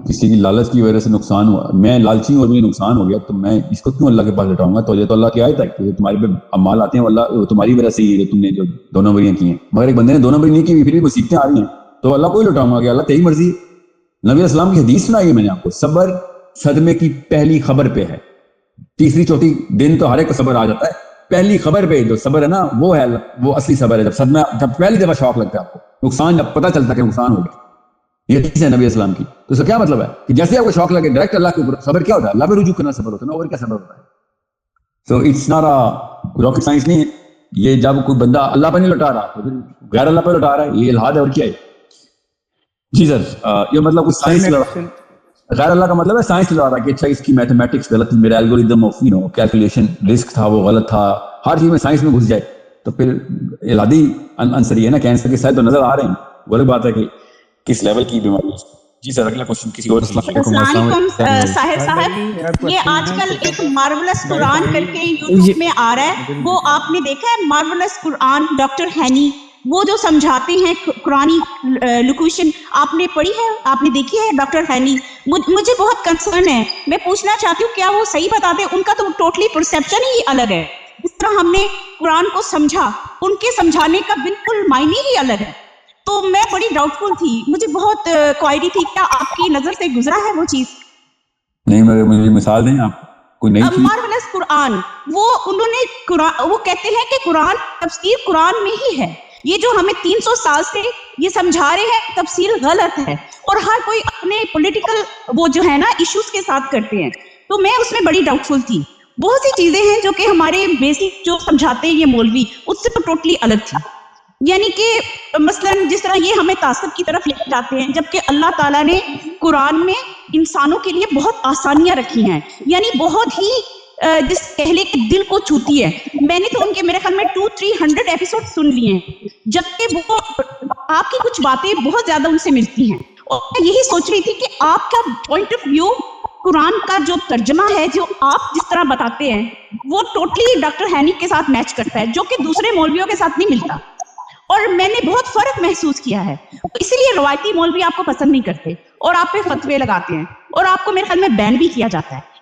کسی کی لالچ کی وجہ سے نقصان ہوا, میں لالچی ہوں اور مجھے نقصان ہو گیا تو میں اس کو کیوں اللہ کے پاس لٹاؤں گا؟ تو یہ تو اللہ کی آیت ہے کہ تمہارے پہ اعمال آتے ہیں, اللہ تمہاری وجہ سے ہی جو تم نے جو 2 نمبریاں کی ہیں. مگر ایک بندے نے 2 نمبری نہیں کی, پھر بھی مصیبتیں آ رہی ہیں, تو اللہ کو ہی لٹاؤں گا کہ اللہ تیری مرضی. نبی السلام کی حدیث سنائی ہے میں نے آپ کو, صبر صدمے کی پہلی خبر پہ ہے. 3-4 دن تو ہر ایک کو صبر آ جاتا ہے, پہلی خبر پہ جو صبر ہے نا وہ ہے, وہ اصلی صبر ہے. جب پہلی دفعہ شوق لگتا ہے آپ کو, نقصان جب پتہ چلتا ہے کہ نقصان ہو گیا, یہ حدیث ہے نبی اسلام کی. تو اس کا کیا مطلب ہے کہ جیسے آپ کو شوق لگے ڈائریکٹ اللہ کے اوپر صبر کیا ہوتا ہے؟ اللہ پہ رجوع کرنا صبر ہوتا ہے نا, اور کیا صبر ہوتا ہے. So it's not a rocket science نہیں ہے یہ. جب کوئی بندہ اللہ پہ نہیں لوٹا رہا تو پھر غیر اللہ پہ لوٹا رہا ہے, یہ الہاد ہے اور کیا ہے. جی سر, یہ مطلب کچھ سائنس غیر اللہ کا مطلب ہے سائنس لگا رہا ہے کہ اچھا اس کی میتھمیٹکس غلط تھی, میرا الگوریدم آف کیلکولیشن رسک تھا وہ غلط تھا, ہر چیز میں سائنس میں گھس جائے تو پھر الہادی انصری ہے نا. کینسر کے سائے تو نظر آ رہے ہیں, وہ الگ بات ہے کہ کس لیول کی بیماری ہے. جی سر اگلا کوشچن کسی اور. السلام علیکم ساحر صاحب, یہ آج کل ایک مارولس قرآن کر کے یوٹیوب میں آ رہا ہے, وہ آپ نے دیکھا ہے مارولس قرآن؟ ڈاکٹر ہینی وہ جو سمجھاتے ہیں قرآنی لوکیشن, آپ نے پڑھی ہے, آپ نے دیکھی ہے ڈاکٹر ہینی؟ مجھے بہت کنسرن ہے, میں پوچھنا چاہتی ہوں کیا وہ صحیح بتاتے ہیں؟ ان کا تو ٹوٹلی پرسیپشن ہی الگ ہے. جس طرح ہم نے قرآن کو سمجھا, ان کے سمجھانے کا بالکل معنی ہی الگ ہے. تو میں بڑی ڈاؤٹ فل تھی, مجھے بہت کوائری تھی, کیا آپ کی نظر سے گزرا ہے وہ چیز؟ نہیں, مجھے مثال دیں آپ کوئی نئی چیز. مارولس قرآن, وہ انہوں نے قرآن, وہ کہتے ہیں کہ قرآن تفسیر قرآن میں ہی ہے. یہ جو ہمیں 300 سال سے یہ سمجھا رہے ہیں تفسیر غلط ہے, اور ہر کوئی اپنے پولیٹیکل وہ جو ہے نا ایشوز کے ساتھ کرتے ہیں. تو میں اس میں بڑی ڈاؤٹ فل تھی. بہت سی چیزیں ہیں جو کہ ہمارے بیسک جو سمجھاتے ہیں یہ مولوی, اس سے تو ٹوٹلی الگ تھی. یعنی کہ مثلا جس طرح یہ ہمیں تعصب کی طرف لے جاتے ہیں, جبکہ اللہ تعالیٰ نے قرآن میں انسانوں کے لیے بہت آسانیاں رکھی ہیں, یعنی بہت ہی جس پہلے کے دل کو چھوتی ہے. میں نے تو ان کے میرے خیال میں 200-300 ایپیسوڈ سن لیے ہیں, جبکہ وہ آپ کی کچھ باتیں بہت زیادہ ان سے ملتی ہیں. اور میں یہی سوچ رہی تھی کہ آپ کا پوائنٹ آف ویو قرآن کا جو ترجمہ ہے, جو آپ جس طرح بتاتے ہیں, وہ ٹوٹلی ڈاکٹر ہینی کے ساتھ میچ کرتا ہے, جو کہ دوسرے مولویوں کے ساتھ نہیں ملتا. اور میں نے بہت فرق محسوس کیا ہے, اسی لیے روایتی مولوی آپ کو پسند نہیں کرتے اور آپ پہ فتوے لگاتے ہیں, اور آپ کو میرے خیال میں بین بھی کیا جاتا ہے.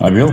I will,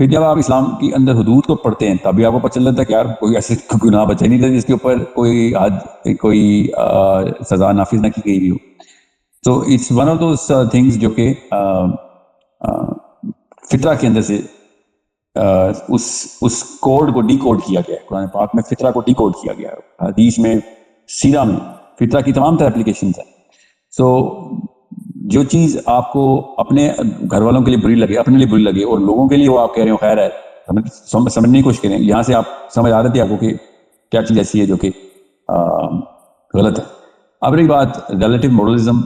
پھر جب آپ اسلام کی اندر حدود کو پڑھتے ہیں تب بھی آپ کو پتہ چلتا ہے کہ یار کوئی ایسے گناہ بچے نہیں تھے جس کے اوپر کوئی حد کوئی سزا نافذ نہ کی گئی بھی ہو. تو it's one of those things جو کہ فطرہ کے اندر سے اس کوڈ کو ڈی کوڈ کیا گیا ہے. قرآن پاک میں فطرہ کو ڈی کوڈ کیا گیا ہے, حدیث میں, سیرہ میں فطرہ کی تمام طرح اپلیکیشنز ہیں. سو جو چیز آپ کو اپنے گھر والوں کے لیے بری لگے, اپنے لیے بری لگے, اور لوگوں کے لیے وہ آپ کہہ رہے ہو خیر ہے, سمجھنے کی کوشش کریں. یہاں سے آپ سمجھ آ رہی ہے آپ کو کہ کیا چیز ایسی ہے جو کہ غلط ہے. اب رہی بات ریلیٹو ماڈلزم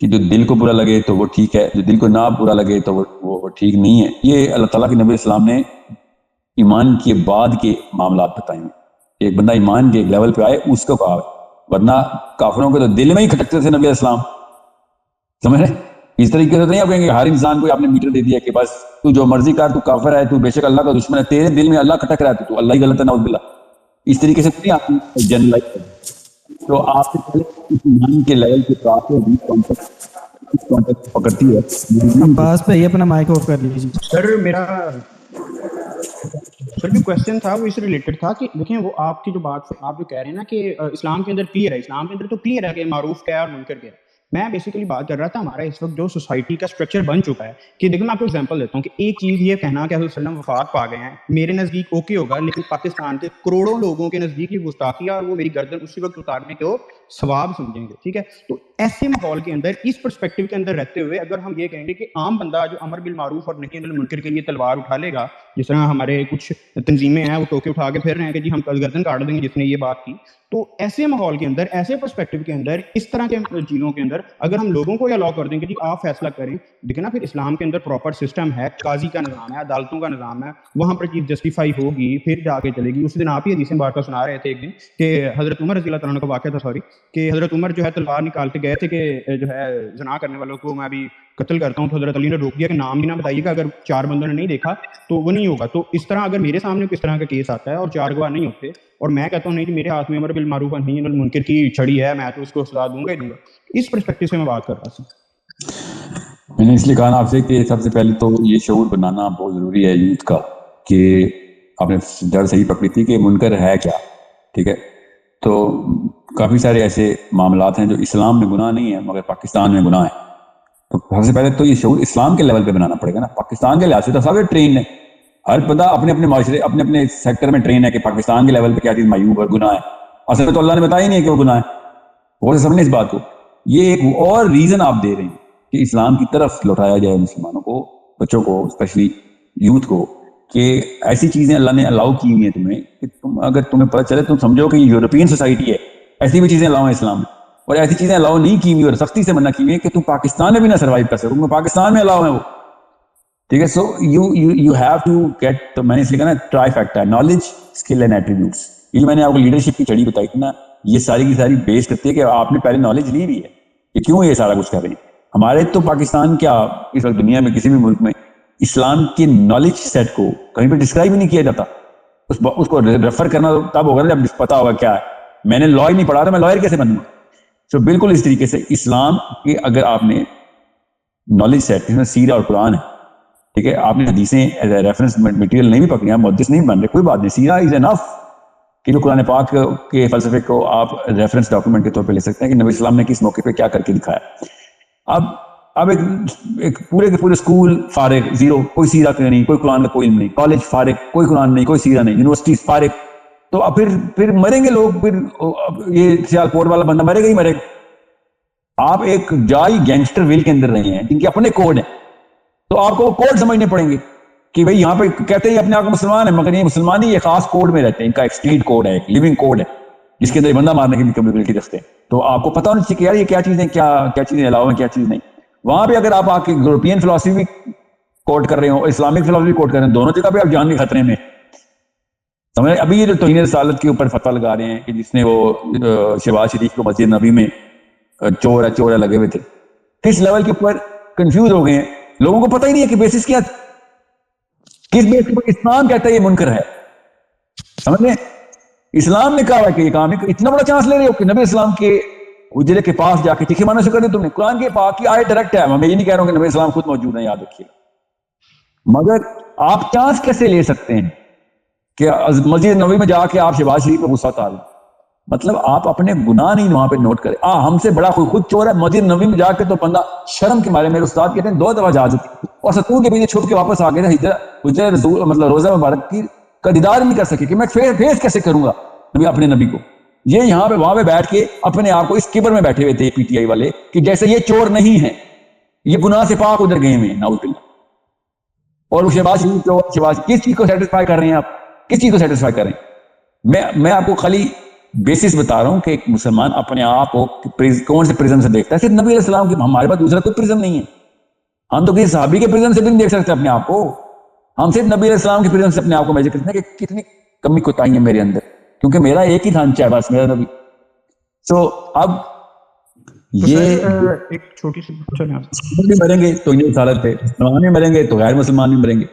کہ جو دل کو برا لگے تو وہ ٹھیک ہے, جو دل کو نہ برا لگے تو وہ ٹھیک نہیں ہے. یہ اللہ تعالیٰ کے نبی السلام نے ایمان کے بعد کے معاملات بتائے ہیں. ایک بندہ ایمان کے لیول پہ آئے اس کو کہا, ورنہ کافروں کے تو دل میں ہی کھٹکتے تھے نبی السلام. سمجھ رہے اس طریقے سے نہیں آپ کہیں گے ہر انسان کو آپ نے میٹر دے دیا کہ بس تو جو مرضی کر, تو کافر ہے, تو بے شک اللہ کا دشمن ہے, تیرے دل میں اللہ کھٹک رہا ہے تو اللہ ہی غلط ہے, نعوذ باللہ. اس طریقے سے نہیں آپ جنرلائز کریں. تو آپ سے پہلے ایمان کے لیول کے کانٹیکٹ پکڑتی ہے. عباس بھائی اپنا مائک آف کر لیجیے. سر میرا جو کوشچن تھا وہ اس سے ریلیٹڈ تھا کہ دیکھیں وہ آپ کی جو بات آپ جو کہہ رہے ہیں نا کہ اسلام کے اندر کلیئر ہے, اسلام کے اندر تو کلیئر ہے کہ معروف کیا ہے اور منکر کیا ہے. میں بیسیکلی بات کر رہا تھا ہمارا اس وقت جو سوسائٹی کا اسٹرکچر بن چکا ہے کہ دیکھیں میں آپ کو ایگزامپل دیتا ہوں کہ ایک چیز یہ کہنا کہ حضرت صلی اللہ علیہ وسلم وفات پا گئے ہیں میرے نزدیک اوکے ہوگا, لیکن پاکستان کے کروڑوں لوگوں کے نزدیک یہ گستاخی ہے اور وہ میری گردن اسی وقت اتارنے کو ثواب سمجھیں گے. ٹھیک ہے, تو ایسے ماحول کے اندر اس پرسپیکٹو کے اندر رہتے ہوئے اگر ہم یہ کہیں گے کہ عام بندہ جو امر بالمعروف اور نہی عن المنکر کے لیے تلوار اٹھا لے گا, جس طرح ہمارے کچھ تنظیمیں ہیں وہ ٹوکے اٹھا کے پھر رہے ہیں کہ جی ہم گردن کاٹ دیں گے جس نے یہ بات کی, تو ایسے ماحول کے اندر ایسے پرسپیکٹو کے اندر اس طرح کے چیزوں کے اندر اگر ہم لوگوں کو یہ الاؤ کر دیں گے کہ آپ فیصلہ کریں, دیکھیں نا پھر اسلام کے اندر پراپر سسٹم ہے, قاضی کا نظام ہے, عدالتوں کا نظام ہے, وہاں پر چیز جسٹیفائی ہوگی پھر جا کے چلے گی. اس دن آپ ہی حدیث مبارکہ سنا رہے تھے ایک دن کہ حضرت عمر رضی اللہ تعالیٰ کا واقعہ تھا, سوری, کہ حضرت عمر جو ہے تلوار نکال کے گئے تھے کہ جو ہے زنا کرنے والوں کو میں بھی قتل کرتا ہوں, تو حضرت علی نے روک دیا کہ نام بھی نہ بتائیے گا, اگر 4 بندوں نے نہیں دیکھا تو وہ نہیں ہوگا. تو اس طرح اگر میرے سامنے کس طرح کا کیس آتا ہے اور 4 گواہ نہیں ہوتے اور میں کہتا ہوں نہیں کہ میرے ہاتھ میں امر بالمعروف اور نہی عن المنکر کی چھڑی ہے, میں تو اس کو سزا دوں گا ہی دوں گا. اس پرسپیکٹو سے میں بات کر رہا تھا. میں نے اس لیے کہا آپ سے کہ سب سے پہلے تو یہ شعور بنانا بہت ضروری ہے یوتھ کا, کہ آپ نے جڑ صحیح پکڑی تھی کہ منکر ہے کیا. ٹھیک ہے, تو کافی سارے ایسے معاملات ہیں جو اسلام میں گناہ نہیں ہیں مگر پاکستان میں گناہ ہیں. تو سب سے پہلے تو یہ شعور اسلام کے لیول پہ بنانا پڑے گا نا. پاکستان کے لحاظ سے تو سب ٹرین ہے, ہر بندہ اپنے اپنے معاشرے اپنے اپنے سیکٹر میں ٹرین ہے کہ پاکستان کے لیول پہ کیا چیز معیوب اور گناہ ہے. اصل میں تو اللہ نے بتایا ہی نہیں ہے کہ وہ گناہ ہے, وہ سمجھیں اس بات کو. یہ ایک اور ریزن آپ دے رہے ہیں کہ اسلام کی طرف لوٹایا جائے مسلمانوں کو, بچوں کو, اسپیشلی یوتھ کو, کہ ایسی چیزیں اللہ نے الاؤ کی ہوئی ہیں تمہیں کہ اگر تمہیں پتہ چلے تم سمجھو کہ یورپین سوسائٹی ہے, ایسی بھی چیزیں الاؤ ہیں اسلام میں, اور ایسی چیزیں الاؤ نہیں کی ہوئی اور سختی سے منع کی ہوئی ہے کہ تم پاکستان میں بھی نہ سروائیو کر سکو, پاکستان میں الاؤ ہے وہ. ٹھیک ہے, so you have to get, تو میں نے اس لیے کہا نا tri factor, knowledge, skill and attributes. یہ میں نے آپ کو لیڈرشپ کی چھڑی بتائی تھی نا, یہ ساری کی ساری بیس کرتی ہے کہ آپ نے پہلے نالج لی ہوئی ہے کہ کیوں یہ سارا کچھ کر رہے ہیں. ہمارے تو پاکستان کیا اس وقت دنیا میں کسی بھی ملک میں اسلام کے نالج سیٹ کو کہیں پہ ڈسکرائب ہی نہیں کیا جاتا. اس کو ریفر کرنا تب ہوگا جب پتا ہوگا کیا ہے. میں نے لا ہی نہیں پڑھا تو میں لائر کیسے بنوں گا. تو بالکل اس طریقے سے اسلام کے اگر آپ نے نالج سیٹ جس میں سیرہ اور قرآن ہے, ٹھیک ہے, آپ نے حدیثیں ایز اے ریفرنس مٹیریل نہیں بھی پکڑی, محدث نہیں بن رہے, کوئی بات نہیں, سیرہ از انف کہ جو قرآن پاک کے فلسفے کو آپ ریفرنس ڈاکومنٹ کے طور پہ لے سکتے ہیں کہ نبی اسلام نے کس موقع پہ کیا کر کے دکھایا. اب ایک پورے کے پورے اسکول فارغ, زیرو, کوئی سیرہ کا نہیں, کوئی قرآن کا کوئی علم نہیں, کالج فارغ, کوئی قرآن نہیں, کوئی سیرہ نہیں, یونیورسٹی فارغ, تو اب پھر مریں گے لوگ, پھر یہ سیال پور والا بندہ مرے گا ہی مرے گا. آپ ایک جائی گینگسٹر ویل کے اندر رہے ہیں جن کے اپنے کوڈ ہیں, تو آپ کو کوڈ سمجھنے پڑیں گے کہ بھئی یہاں پہ کہتے ہیں اپنے آپ کو مسلمان ہیں مگر یہ مسلمان ہی یہ خاص کوڈ میں رہتے ہیں, ان کا ایک اسٹریٹ کوڈ ہے, ایک لیونگ کوڈ ہے جس کے اندر بندہ مارنے کی بھی کیپیبلٹی رکھتے ہیں. تو آپ کو پتہ ہونا چاہیے کہ یار یہ کیا چیزیں, کیا چیزیں الاؤ ہیں, کیا چیز نہیں. وہاں پہ اگر آپ آ کے یورپین فلسفی بھی کوٹ کر رہے ہو, اسلامک فلسفی کوٹ کر رہے ہیں, دونوں جگہ پہ آپ جان کے خطرے میں سمجھ. ابھی یہ جو توہین رسالت کے اوپر فتویٰ لگا رہے ہیں کہ جس نے وہ شہباز شریف کو مسجد نبی میں چور ہے لگے ہوئے تھے, کس لیول کے اوپر کنفیوز ہو گئے ہیں. لوگوں کو پتہ ہی نہیں ہے کہ بیسس کیا, کس بیس کے اوپر اسلام کہتا ہے یہ منکر ہے. سمجھ لیں, اسلام نے کہا ہے کہ یہ کام ہے. اتنا بڑا چانس لے رہے ہو کہ نبی اسلام کے اجرے کے پاس جا کے تیکھے مارنا شروع کر دیں تم نے. قرآن کے پاک کی آیت ڈائریکٹ ہے, میں یہ نہیں کہہ رہا ہوں کہ نبی اسلام خود موجود ہیں, یاد رکھیے گا, مگر آپ چانس کیسے لے سکتے ہیں کہ مسجد نبوی میں جا کے آپ شہباز شریف پہ غصہ اتار لیں؟ مطلب آپ اپنے گناہ نہیں وہاں پہ نوٹ کریں. ہم سے بڑا کوئی خود چور ہے مسجد نبوی میں جا کے تو بندہ شرم کے مارے, میرے استاد کہتے ہیں 2 دفعہ جا چکی اور ستون کے پیچھے چھپ کے واپس آ گئے حجر رسول مطلب روزہ مبارک کی کا دیدار نہیں کر سکے کہ میں فیس کیسے کروں گا اپنے نبی کو. یہ یہاں پہ وہاں پہ بیٹھ کے اپنے آپ کو اس کبر میں بیٹھے ہوئے تھے پی ٹی آئی والے کہ جیسے یہ چور نہیں ہیں, یہ گناہ سے پاک ادھر گئے ہوئے ہیں نعوذ باللہ. اور شہباز شریف کس چیز کو سیٹسفائی کر رہے ہیں آپ, کس چیز کو سیٹسفائی کر رہے ہیں؟ میں آپ کو خالی بیسس بتا رہا ہوں کہ ایک مسلمان اپنے آپ کو کون سے پرزم سے دیکھتا ہے. صرف نبی علیہ السلام کی, ہمارے پاس دوسرا کوئی پرزم نہیں ہے. ہم تو کسی صحابی کے پرزم سے بھی نہیں دیکھ سکتے اپنے آپ کو. ہم صرف نبی علیہ السلام کے پرزم سے اپنے آپ کو میجر کرتے ہیں کہ کتنی کمی کوتاہی ہے میرے اندر, کیونکہ میرا ایک ہی ڈھانچہ ہے بس, میرا نبی. سو اب یہ ایک چھوٹی سی مریں گے تو انہیں رسالت پہ, مسلمان بھی مریں گے تو غیر مسلمان بھی مریں گے.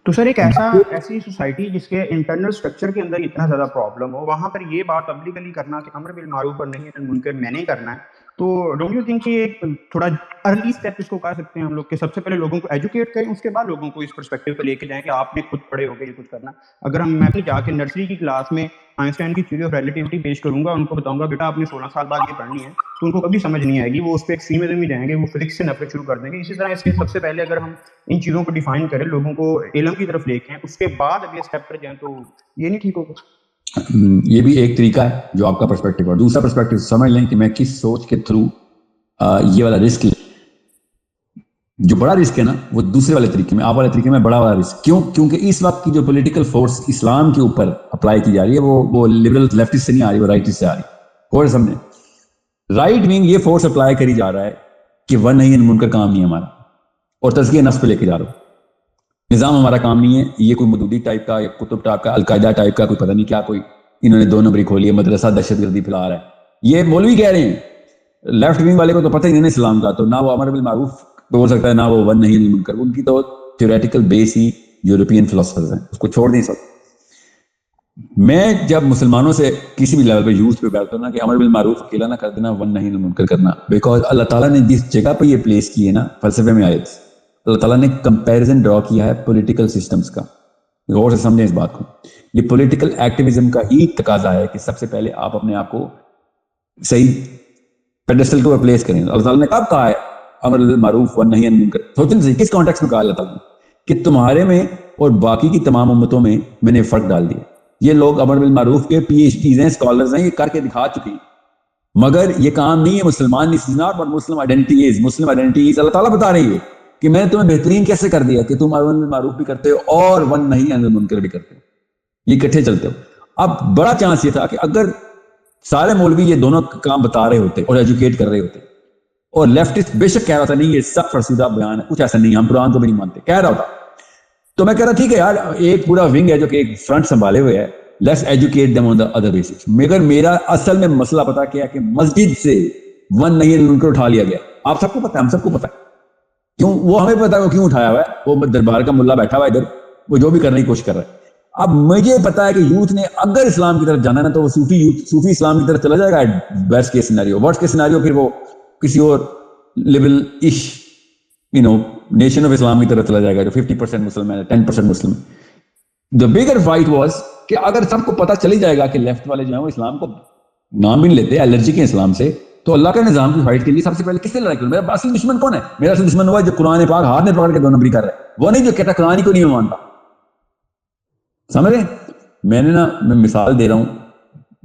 تو سر ایک ایسی سوسائٹی جس کے انٹرنل اسٹرکچر کے اندر اتنا زیادہ پرابلم ہو, وہاں پر یہ بات پبلکلی کرنا کہ امر بالمعروف اور نہی عن المنکر میں نے کرنا ہے, تو ڈونٹ یو تھنک کہ ایک تھوڑا ارلی اسٹیپ اس کو کہہ سکتے ہیں ہم لوگ کہ سب سے پہلے لوگوں کو ایجوکیٹ کریں, اس کے بعد لوگوں کو اس پرسپیکٹو پہ لے کے جائیں کہ آپ نے خود پڑھے ہو گئے یہ کچھ کرنا. اگر میں اپنی جا کے نرسری کی کلاس میں آئنسٹائن کی تھیوری آف ریلیٹیوٹی پیش کروں گا, ان کو بتاؤں گا بیٹا آپ نے 16 سال بعد یہ پڑھنی ہے, تو ان کو کبھی سمجھ نہیں آئے گی, وہ اس پہ ایکسٹریمزم میں جائیں گے, وہ فزکس سے نفرت شروع کر دیں گے. اسی طرح اس کے سب سے پہلے اگر ہم ان چیزوں کو ڈیفائن کریں, لوگوں کو علم کی طرف لے کے اس کے بعد اگلے اسٹیپ پر جائیں, تو یہ نہیں ٹھیک ہوگا؟ یہ بھی ایک طریقہ ہے جو آپ کا پرسپیکٹو ہے. دوسرا پرسپیکٹو سمجھ لیں کہ میں کس سوچ کے تھرو یہ والا رسک لیں. جو بڑا رسک ہے نا وہ دوسرے والے طریقے میں, آپ والے طریقے میں بڑا والا رسک. کیوں؟ کیونکہ اس وقت کی جو پولیٹیکل فورس اسلام کے اوپر اپلائی کی جا رہی ہے وہ لبرل لیفٹسٹ سے نہیں آ رہی, وہ رائٹسٹ سے آ رہی. اور سمجھیں رائٹ ونگ یہ فورس اپلائی کری جا رہا ہے کہ ون نہی عن المنکر کام نہیں ہے ہمارا, اور تزکیہ نفس پہ لے کے جا رہا ہوں. نظام ہمارا کام نہیں ہے, یہ کوئی مودودی ٹائپ کا, قطب ٹائپ کا, القاعدہ ٹائپ کا, کوئی پتہ نہیں کیا, کوئی انہوں نے 2 نمبری کھولی ہے, مدرسہ دہشت گردی پھیلا رہا ہے. یہ مولوی کہہ رہے ہیں, لیفٹ ونگ والے کو تو پتہ ہی نہیں اسلام کا, تو نہ وہ امر بالمعروف بول سکتا ہے نہ وہ ون نہی عن المنکر. ان کی تو تھیوریٹیکل بیس ہی یورپین فلاسفرز ہیں, اس کو چھوڑ نہیں سکتے. میں جب مسلمانوں سے کسی بھی لیول پہ یوز پہ بیٹھتا ہوں نا کہ امر بالمعروف اکیلا نہ کر دینا, ون نہی عن المنکر کرنا, بیکاز اللہ تعالیٰ نے جس جگہ پہ یہ پلیس کی ہے نا فلسفے میں آیت, اللہ تعالیٰ نے کمپیریزن ڈرا کیا ہے پولیٹیکل سسٹمز کا. غور سے سمجھیں اس بات کو. یہ پولیٹیکل ایکٹیویزم کا ہی تقاضا ہے کہ سب سے پہلے آپ اپنے آپ کو صحیح پیڈسٹل کو ریپلیس کریں. اللہ تعالیٰ نے کب کہا ہے امر بالمعروف ونہی عن المنکر؟ سوچیں صحیح کس کانٹیکس میں کہا اللہ تعالیٰ نے کہ تمہارے میں اور باقی کی تمام امتوں میں نے فرق ڈال دیا. یہ لوگ امر بالمعروف کے پی ایچ ڈیز ہیں, اسکالرز ہیں, یہ کر کے دکھا چکے ہیں, مگر یہ کام نہیں ہے مسلمان. This is not what Muslim identity is. Muslim identity is اللہ تعالیٰ بتا رہی ہے کہ میں نے تمہیں بہترین کیسے کر دیا کہ تم امر بالمعروف بھی کرتے ہو اور ون نہی عن المنکر بھی کرتے ہو, یہ اکٹھے چلتے ہو. اب بڑا چانس یہ تھا کہ اگر سارے مولوی یہ دونوں کام بتا رہے ہوتے اور ایجوکیٹ کر رہے ہوتے, اور لیفٹسٹ بے شک کہہ رہا تھا نہیں یہ سب فرسودہ بیان ہے, کچھ ایسا نہیں, ہم قرآن کو بھی نہیں مانتے, کہہ رہا ہوتا, تو میں کہہ رہا ٹھیک ہے یار ایک پورا ونگ ہے جو کہ ایک فرنٹ سنبھالے ہوئے ہے, let's educate them on the other basis. مگر میرا اصل میں مسئلہ پتا کیا ہے کہ مسجد سے ون نہی عن المنکر اٹھا لیا گیا. آپ سب کو پتا ہے, ہم سب کو پتا ہے, کیوں وہ ہمیں پتا ہے وہ کیوں اٹھایا ہوا ہے. وہ دربار کا ملا بیٹھا ہوا ہے ادھر, وہ جو بھی کرنے کی کوشش کر رہا ہے. اب مجھے پتا ہے کہ یوتھ نے اگر اسلام کی طرف جانا ہے نا تو وہ صوفی اسلام کی طرف چلا جائے گا. Best case scenario, worst case scenario پھر وہ کسی اور لیبل اش نیشن آف اسلام کی طرف چلا جائے گا جو 50% مسلم ہے, 10% مسلم. دا بگر فائٹ واز کہ اگر سب کو پتا چلی جائے گا کہ لیفٹ والے جو ہیں وہ اسلام کو نام بھی نہیں لیتے, الرجی کے اسلام سے, تو اللہ کے نظام کی فائٹ کے لیے سب سے پہلے کس سے لڑائی کروں؟ میرا اصل دشمن کون ہے؟ میرا اصل دشمن ہوا جو قرآن پاک ہاتھ میں پکڑ کے 2 نمبری کر رہا ہے, وہ نہیں جو کہتا قرآن ہی کو نہیں مانتا. سمجھ رہے؟ میں مثال دے رہا ہوں,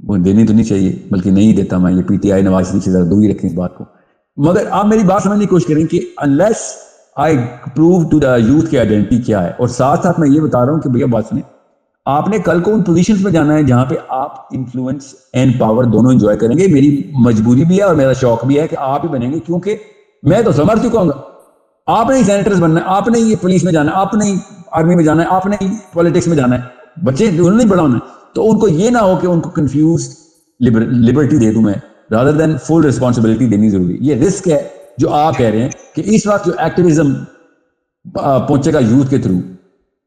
وہ دینی تو نہیں چاہیے بلکہ نہیں دیتا میں, یہ P T I Nawaz Sharif سے ذرا دور ہی رکھیں اس بات کو. مگر آپ میری بات سمجھنے کی کوشش کریں کہ unless I prove to the youth کی آئیڈینٹی کیا ہے, اور ساتھ ساتھ میں یہ بتا رہا ہوں کہ بھیا بات سنیں, آپ نے کل کو ان پوزیشنز پہ جانا ہے جہاں پہ آپ انفلوئنس اینڈ پاور دونوں انجوائے کریں گے. میری مجبوری بھی ہے اور میرا شوق بھی ہے کہ آپ ہی بنیں گے, کیونکہ میں تو سمجھ چکا ہوں گا آپ نے ہی سینیٹرز بننا ہے, آپ نے ہی پولیس میں جانا ہے, آپ نے ہی آرمی میں جانا ہے, آپ نے ہی پالیٹکس میں جانا ہے. بچے انہوں نے بڑھانا ہے, تو ان کو یہ نہ ہو کہ ان کو کنفیوز لبرٹی دے دوں میں, رادر دین فل ریسپانسبلٹی دینی ضروری. یہ رسک ہے جو آپ کہہ رہے ہیں کہ اس وقت جو ایکٹیویزم پہنچے گا یوتھ کے تھرو,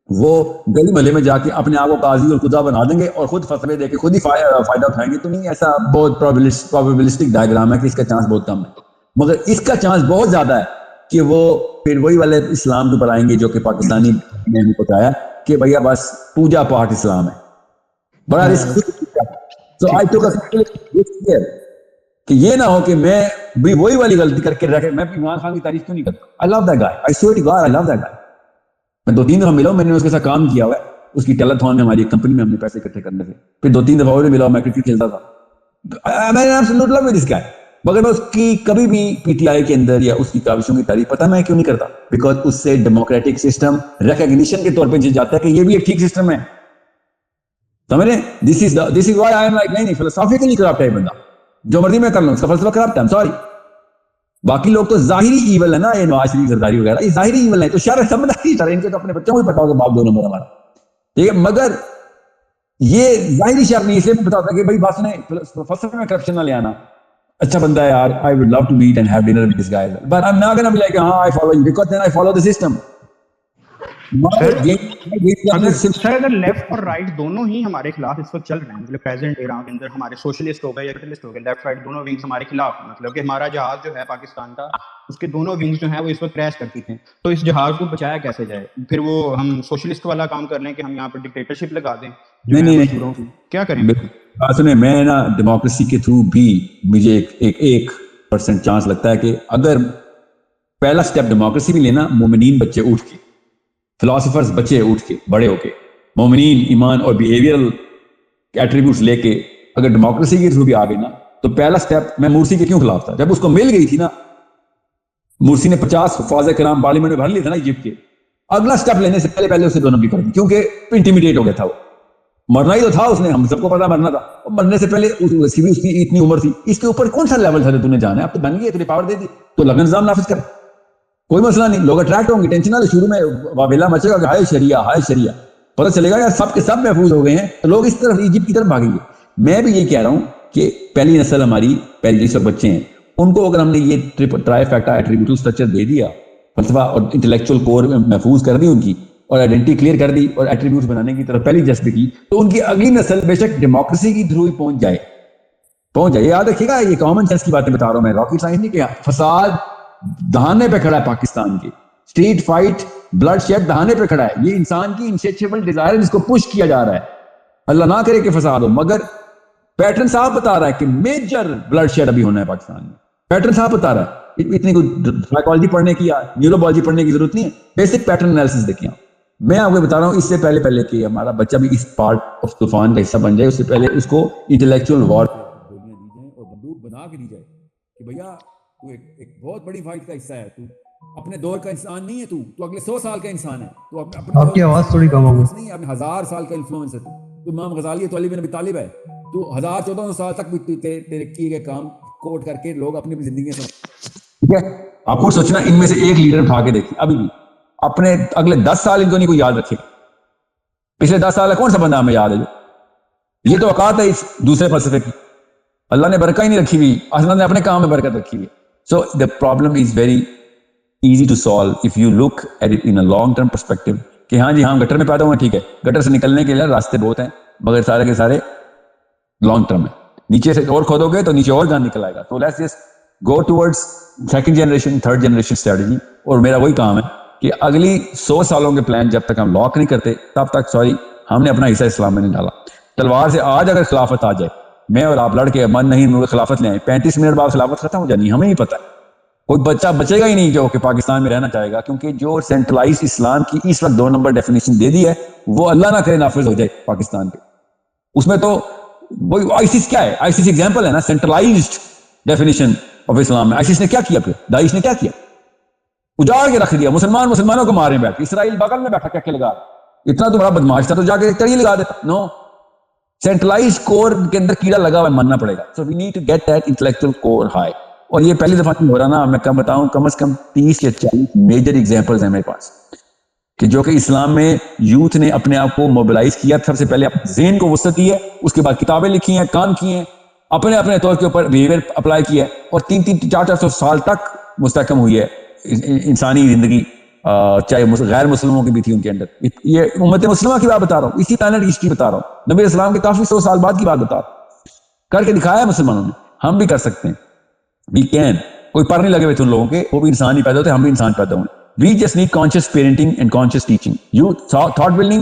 وہ گلی محلے میں جا کے اپنے آپ کو قاضی اور خدا بنا دیں گے اور خود فتوے دے کے خود ہی فائدہ اٹھائیں گے. تو نہیں, ایسا بہت پروبیبلسٹک ڈائیگرام ہے کہ اس کا چانس بہت کم ہے, مگر اس کا چانس بہت زیادہ ہے کہ وہ پھر وہی والے اسلام کے اوپر آئیں گے جو کہ پاکستانی نے بھی بتایا کہ بھیا بس پوجا پاٹ اسلام ہے, بڑا risk. So I took a risk کہ یہ نہ ہو کہ میں بھی وہی والی غلطی کر کے رکھے. میں عمران خان کی تعریف کیوں نہیں کرتا؟ I love that guy. I swear to God, I love that guy. میں 2-3 دفعہ ملا ہوں, میں نے اس کے ساتھ کام کیا ہوا ہے, اس کی ٹیلیتھون میں ہماری کمپنی میں ہم نے پیسے اکٹھے کرنے تھے, پھر 2-3 دفعہ اور ملا ہوں, میں کرکٹ کھیلتا تھا. میں نے absolute love with this guy. مگر میں اس کی کبھی بھی پی ٹی آئی کے اندر یا اس کی کاوشوں کی تعریف پتہ میں کیوں نہیں کرتا؟ بیکاز اس سے ڈیموکریٹک سسٹم ریکگنیشن کے طور پہ جاتا ہے کہ یہ بھی ایک ٹھیک سسٹم ہے. سمجھے؟ This is why I am like نہیں فلسافیکلی کرپٹ ہے بندہ, جو مرضی میں کر لوں, اس کا فلسفہ کرپٹ ہے, سوری. باقی لوگ تو ظاہری ایول ہے نا, یہ نواز شریف زرداری وغیرہ, یہ ظاہری ایول ہے, تو شر سمجھتی شر, ان کے تو اپنے بچوں کو بھی پتا ہوگا باپ 2 نمبر ہمارا, ٹھیک ہے. مگر یہ ظاہری شر نہیں, اس لیے میں بتاتا کہ بھائی بات نے فلسفے میں کرپشن نہ لے آنا. اچھا بندہ ہے یار, I would love to meet and have dinner with this guy, but I'm not gonna be like I follow you, because then I follow the system. اگر لیفٹ اور رائٹ دونوں ہی ہمارے خلاف اس وقت چل رہے ہیں, مطلب پریزنٹ ایرا کے اندر ہمارے سوشلسٹ ہو گئے یا کیپٹلسٹ ہو گئے, لیفٹ رائٹ دونوں ونگز ہمارے خلاف, مطلب کہ ہمارا جہاز جو ہے پاکستان کا, اس کے دونوں ونگز جو ہیں وہ اس وقت کریش کر چکے ہیں, تو اس جہاز کو بچایا کیسے جائے؟ پھر وہ ہم سوشلسٹ والا کام کر لیں کہ ہم یہاں پر ڈکٹیٹرشپ لگا دیں؟ نہیں, کیا کریں؟ سنیں, میں نا ڈیموکریسی کے تھرو بھی مجھے 1% چانس لگتا ہے کہ اگر پہلا سٹیپ ڈیموکریسی بھی لینا, مومنین بچے اٹھ کے, فلاسفرز بچے اٹھ کے, بڑے ہو کے, مومنین ایمان اور بیہیویئرل ایٹریبیوٹس لے کے اگر ڈیموکریسی کے تھرو بھی آ گئے نا, تو پہلا سٹیپ, میں مرسی کے کیوں خلاف تھا جب اس کو مل گئی تھی نا, مرسی نے 50 حفاظ کرام پارلیمنٹ میں بھر لیے تھے نا ایجپٹ کے, اگلا سٹیپ لینے سے پہلے اسے 2 نمبر کر دی, کیونکہ انٹیمیڈیٹ ہو گیا تھا, وہ مرنا ہی تو تھا, اس نے, ہم سب کو پتا مرنا تھا, اور مرنے سے پہلے اس کی اتنی عمر تھی, اس کے اوپر کون سا لیول تھا جو تم نے جانا ہے, اب تو بن گئی, تمہیں پاور دے دی, تو لگن نظام نافذ کر, کوئی مسئلہ نہیں, لوگ اٹریکٹ ہوں گے, ٹینشن نہ, شروع میں واویلا مچے گا کہ ہائے شریعہ, پتہ چلے گا یار سب کے سب محفوظ ہو گئے ہیں, تو لوگ اس طرف ایجپٹ کی طرف بھاگیں گے. میں بھی یہ کہہ رہا ہوں کہ پہلی نسل ہماری, پہلی جس بچے ہیں, ان کو اگر ہم نے یہ ٹرائیفیکٹا ایٹریبیوٹل اسٹرکچر دے دیا, فلسفہ اور انٹلیکچوئل کور محفوظ کر دی ان کی, اور آئیڈینٹی کلیئر کر دی, اور ایٹریبیوٹس بنانے کی طرف پہلی جذب کی, تو ان کی اگلی نسل بے شک ڈیموکریسی کی تھرو ہی پہنچ جائے. یاد رکھیے گا, یہ کامن سینس کی باتیں بتا رہا ہوں میں, راکٹ سائنس نہیں کیا. فساد دہانے پہ کھڑا ہے پاکستان کے, اسٹریٹ فائٹ, بلڈ شیڈ دہانے پہ کھڑا ہے, یہ انسان کی انسیچیبل ڈیزائر ہے جس کو پش کیا جا رہا ہے. اللہ نہ کرے کہ فساد ہو, مگر پیٹرن صاحب بتا رہا ہے کہ میجر بلڈ شیڈ ابھی ہونا ہے پاکستان میں. پیٹرن صاحب بتا رہا ہے, اتنی کوئی سائیکالوجی پڑھنے کی یا نیورولوجی پڑھنے کی ضرورت نہیں ہے, بیسک پیٹرن انالیسس دیکھیں. میں آپ کو بتا رہا ہوں اس سے پہلے کہ ہمارا بچہ بھی اس پارٹ آف طوفان کا حصہ بن جائے, اس سے پہلے اس کو انٹلیکچوئل وار گولیاں دی جائیں اور بندوق بنا کے دی جائے کہ بھیا تو ایک بہت بڑی فائٹ کا حصہ ہے, تو اپنے دور کا انسان نہیں ہے, تو اگلے 100 سال کا انسان ہے, تو آپ کی آواز تھوڑی کم ہوگی, نہیں, اپنے 1000 سال کا انفلوئنس ہے, تو امام غزالی تو علی بن ابی طالب ہے, تو 1400 سال تک بھی تیرے کیے گئے کام کوٹ کر کے لوگ اپنی زندگی سے, ٹھیک ہے. آپ کو سوچنا ان میں سے ایک لیڈر اٹھا کے دیکھیں, ابھی بھی اپنے اگلے 10 سال ان کو نہیں کوئی یاد رکھے, پچھلے 10 سال کون سا بندہ ہمیں یاد ہے جو, یہ تو اوقات ہے اس دوسرے فلسفے کی, اللہ نے برکت ہی نہیں رکھی ہوئی, اللہ نے اپنے کام میں برکت رکھی ہوئی. So the problem is very easy to solve if you look at it in a long term perspective, کہ ہاں جی ہاں گٹر میں پیدا ہوئے, ٹھیک ہے, گٹر سے نکلنے کے لیے راستے بہت ہیں, مگر سارے کے سارے لانگ ٹرم ہے, نیچے سے اور کھودو گے تو نیچے اور گان نکل آئے گا. تو let's just go towards second generation, third generation strategy, اور میرا وہی کام ہے کہ اگلی 100 سالوں کے پلان جب تک ہم لاک نہیں کرتے تب تک ہم نے اپنا حصہ اسلام میں نہیں ڈالا. تلوار سے آج اگر خلافت آ جائے, میں اور آپ لڑ کے من نہیں خلافت لے آئے, 35 منٹ بعد خلافت ختم ہو جانی, ہمیں ہی پتہ ہے, کوئی بچہ بچے گا ہی نہیں جو کہ پاکستان میں رہنا چاہے گا, کیونکہ جو سینٹرلائز اسلام کی اس وقت 2 نمبر ڈیفینیشن دے دی ہے وہ اللہ نہ کرے نافذ ہو جائے پاکستان پہ. اس میں تو وہی آئیسس کیا ہے, آئیسس ایگزامپل ہے نا, سینٹرلائزڈ ڈیفینیشن آف اسلام میں. آئیسس نے کیا کیا, پھر داعش نے کیا کیا, اجاڑ کے رکھ دیا, مسلمانوں کو مارے بیٹھ, اسرائیل بغل میں بیٹھا کیا لگا, اتنا تو بڑا بدماش تھا تو جا کے تڑی لگا دیتا. نو, سینٹرلائز کور کے اندر کیڑا لگا ہوا ماننا پڑے گا. So we need to get that intellectual core high, اور یہ پہلی دفعہ ہو رہا نا, میں کم بتاؤں کم از کم 30 یا 40 میجر ایگزامپلز ہیں میرے پاس کہ جو کہ اسلام میں یوتھ نے اپنے آپ کو موبلائز کیا. سب سے پہلے اپنے ذہن کو وسعت دی ہے, اس کے بعد کتابیں لکھی ہیں, کام کیے ہیں, اپنے طور کے اوپر بیہیویئر اپلائی کیا ہے, اور 300-400 سال تک مستحکم ہوئی ہے انسانی زندگی, چاہے غیر مسلموں کی بھی تھی ان کے اندر. یہ امت مسلمہ کی بات بتا رہا ہوں, اسی پلانٹ کی ہسٹری بتا رہا ہوں, نبی اسلام کے کافی 100 سال بعد کی بات بتا رہا ہوں, کر کے دکھایا مسلمانوں نے. ہم بھی کر سکتے ہیں, وی کین. کوئی پر نہیں لگے ہوئے تھے ان لوگوں کے, وہ بھی انسان ہی پیدا ہوتے, ہم بھی انسان پیدا ہوئے. We just need conscious parenting and conscious teaching. You thought building,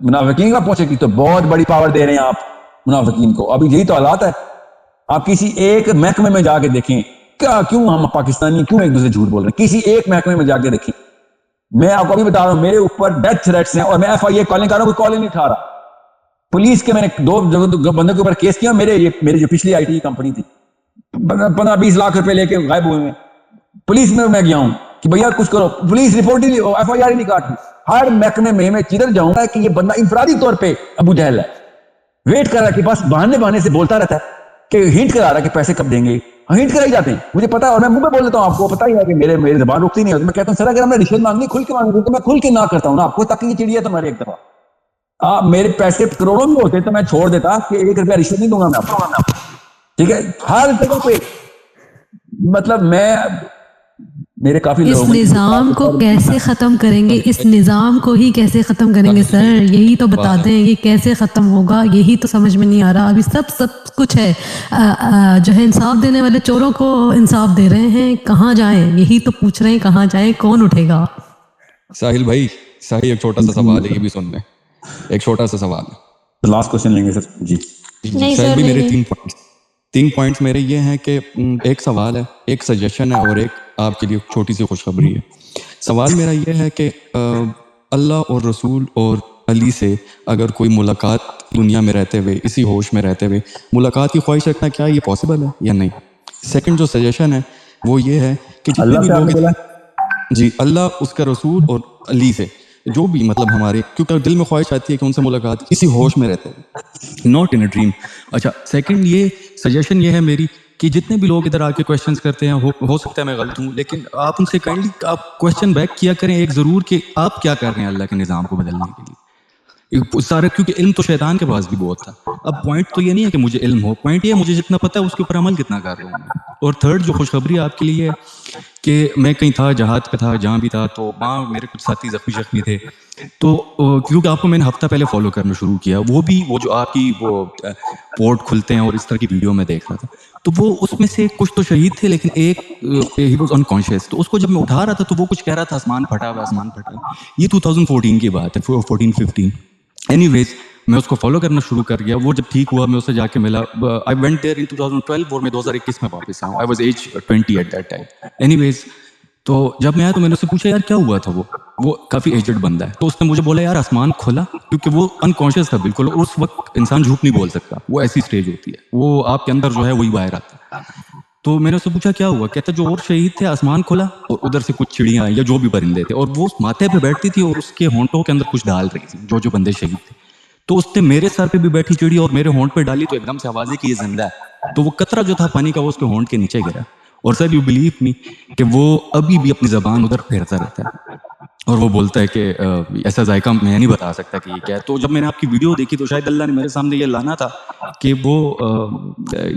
منافقین کا پوچھے کی تو بہت بڑی پاور دے رہے ہیں آپ منافقین کو. ابھی یہی تو حالات ہے. آپ کسی ایک محکمے میں جا کے دیکھیں کیا کیوں ہم پاکستانی کیوں ایک دوسرے جھوٹ بول رہے ہیں. کسی ایک محکمے میں جا کے دیکھیں. میں آپ کو ابھی بتا رہا ہوں میرے اوپر ڈیتھ تھریٹس ہیں اور میں FIA کالنگ کر رہا ہوں, کوئی کال ہی نہیں اٹھا رہا. پولیس کے میں نے 2 بندوں کے اوپر کیس کیا. میرے جو پچھلی IT کمپنی تھی 15-20 لاکھ روپے لے کے غائب ہوئے ہیں. پولیس میں گیا ہوں کہ بھیا کچھ کرو, پولیس رپورٹ ہی FIR ہی نہیں کاٹی. ہر محکمے میں جدھر جاؤں گا کہ یہ بندہ انفرادی طور پہ ابو جہل ہے, ویٹ کر رہا ہے کہ بس بہانے سے بولتا رہتا ہے کہ ہنٹ کرا رہا ہے کہ پیسے کب دیں گے. ہنٹ کرا ہی جاتے ہیں, مجھے پتا ہے, اور میں منہ پہ بول دیتا ہوں, آپ کو پتا ہی ہے کہ میرے زبان رکتی نہیں ہے. میں کہتا ہوں سر اگر ہم نے رشوت مانگنی کھل کے مانگنی تو میں کھل کے نہ کرتا ہوں نا آپ کو, تاکہ یہ چڑیا تمہارے ایک دفعہ. آپ میرے پیسے کروڑوں میں ہوتے تو میں چھوڑ دیتا کہ 1 روپیہ رشوت نہیں دوں گا میں آپ کو. ٹھیک ہے, ہر جگہ پہ مطلب میرے کافی اس لوگ نظام کو کیسے ختم کریں گے, اس نظام کو ہی کیسے ختم کریں گے سر, یہی تو بتا دیں یہ کیسے ختم ہوگا, یہی تو سمجھ میں نہیں آ رہا. ابھی سب کچھ ہے, جو ہے انصاف دینے والے چوروں کو انصاف دے رہے ہیں, کہاں جائیں یہی تو پوچھ رہے ہیں, کہاں جائیں, کون اٹھے گا. ساحل بھائی ایک چھوٹا سا سوال ہے, یہ بھی سن لیں, ایک چھوٹا سا سوال ہے. لاسٹ کوشچن لیں گے سر. جی ساحل بھائی میرے 3 پوائنٹس میرے یہ ہیں کہ ایک سوال ہے, ایک سجیشن ہے, اور ایک آپ کے لیے چھوٹی سی خوشخبری ہے. سوال میرا یہ ہے کہ اللہ اور رسول اور علی سے اگر کوئی ملاقات دنیا میں رہتے ہوئے, اسی ہوش میں رہتے ہوئے ملاقات کی خواہش رکھنا, کیا یہ پاسبل ہے یا نہیں؟ سیکنڈ جو سجیشن ہے وہ یہ ہے کہ جتنے بھی لوگ, جی اللہ, اس کا رسول اور علی سے جو بھی مطلب ہمارے, کیونکہ دل میں خواہش آتی ہے کہ ان سے ملاقات اسی ہوش میں رہتے ہیں, ناٹ ان اے ڈریم. اچھا سیکنڈ یہ سجیشن یہ ہے میری کہ جتنے بھی لوگ ادھر آ کے کویشچنس کرتے ہیں, ہو سکتا ہے میں غلط ہوں, لیکن آپ ان سے کائنڈلی آپ کویشچن بیک کیا کریں ایک ضرور کہ آپ کیا کر رہے ہیں اللہ کے نظام کو بدلنے کے لیے سارے, کیونکہ علم تو شیطان کے پاس بھی بہت تھا. اب پوائنٹ تو یہ نہیں ہے کہ مجھے علم ہو, پوائنٹ یہ ہے مجھے جتنا پتہ ہے اس کے اوپر عمل کتنا کر رہا ہوں میں. اور تھرڈ جو خوشخبری آپ کے لیے ہے کہ میں کہیں تھا, جہاد پہ تھا, جہاں بھی تھا, تو وہاں میرے کچھ ساتھی زخمی تھے, تو کیونکہ آپ کو میں نے ہفتہ پہلے فالو کرنا شروع کیا, وہ جو آپ کی وہ پورٹ کھلتے ہیں اور اس طرح کی ویڈیو میں دیکھ رہا تھا, تو وہ اس میں سے کچھ تو شہید تھے لیکن ایک ہی واز انکانشیس. تو اس کو جب میں اٹھا رہا تھا تو وہ کچھ کہہ رہا تھا آسمان پھٹا ہوا, آسمان پھٹا. یہ 2014 کی بات ہے, 14-15. اینی ویز میں اس کو فالو کرنا شروع کر گیا. وہ جب ٹھیک ہوا میں اسے جا کے ملا. آئی وینٹ دیئر ان 2012 اور میں 2021 میں واپس آیا ہوں. I was age 20 at that time. Anyways تو جب میں آیا تو میں نے اس سے پوچھا یار کیا ہوا تھا, وہ کافی ایجڈ بندہ ہے. تو اس نے مجھے بولا یار آسمان کھلا, کیونکہ وہ انکانشیس تھا بالکل, اور اس وقت انسان جھوٹ نہیں بول سکتا, وہ ایسی اسٹیج ہوتی ہے, وہ آپ کے اندر جو ہے وہی باہر آتا ہے. تو میں نے اس سے پوچھا کیا ہوا, کہتا جو اور شہید تھے آسمان کھلا اور ادھر سے کچھ چڑیاں یا جو بھی پرندے تھے, اور وہ ماتھے پہ بیٹھتی تھی اور اس کے ہونٹوں کے اندر کچھ ڈال رہی تھی جو بندے شہید تھے. تو اس نے میرے سر پہ بھی بیٹھی چڑی اور میرے ہونٹ پہ ڈالی, تو ایک دم سے آواز ہے کہ یہ زندہ ہے. تو وہ قطرہ جو تھا پانی کا وہ اس کے ہونٹ کے نیچے گرا, اور سر یو بلیو می کہ وہ ابھی بھی اپنی زبان ادھر پھیرتا رہتا ہے, اور وہ بولتا ہے کہ ایسا ذائقہ میں نہیں بتا سکتا کہ یہ کیا ہے. تو جب میں نے آپ کی ویڈیو دیکھی تو شاید اللہ نے میرے سامنے یہ لانا تھا کہ وہ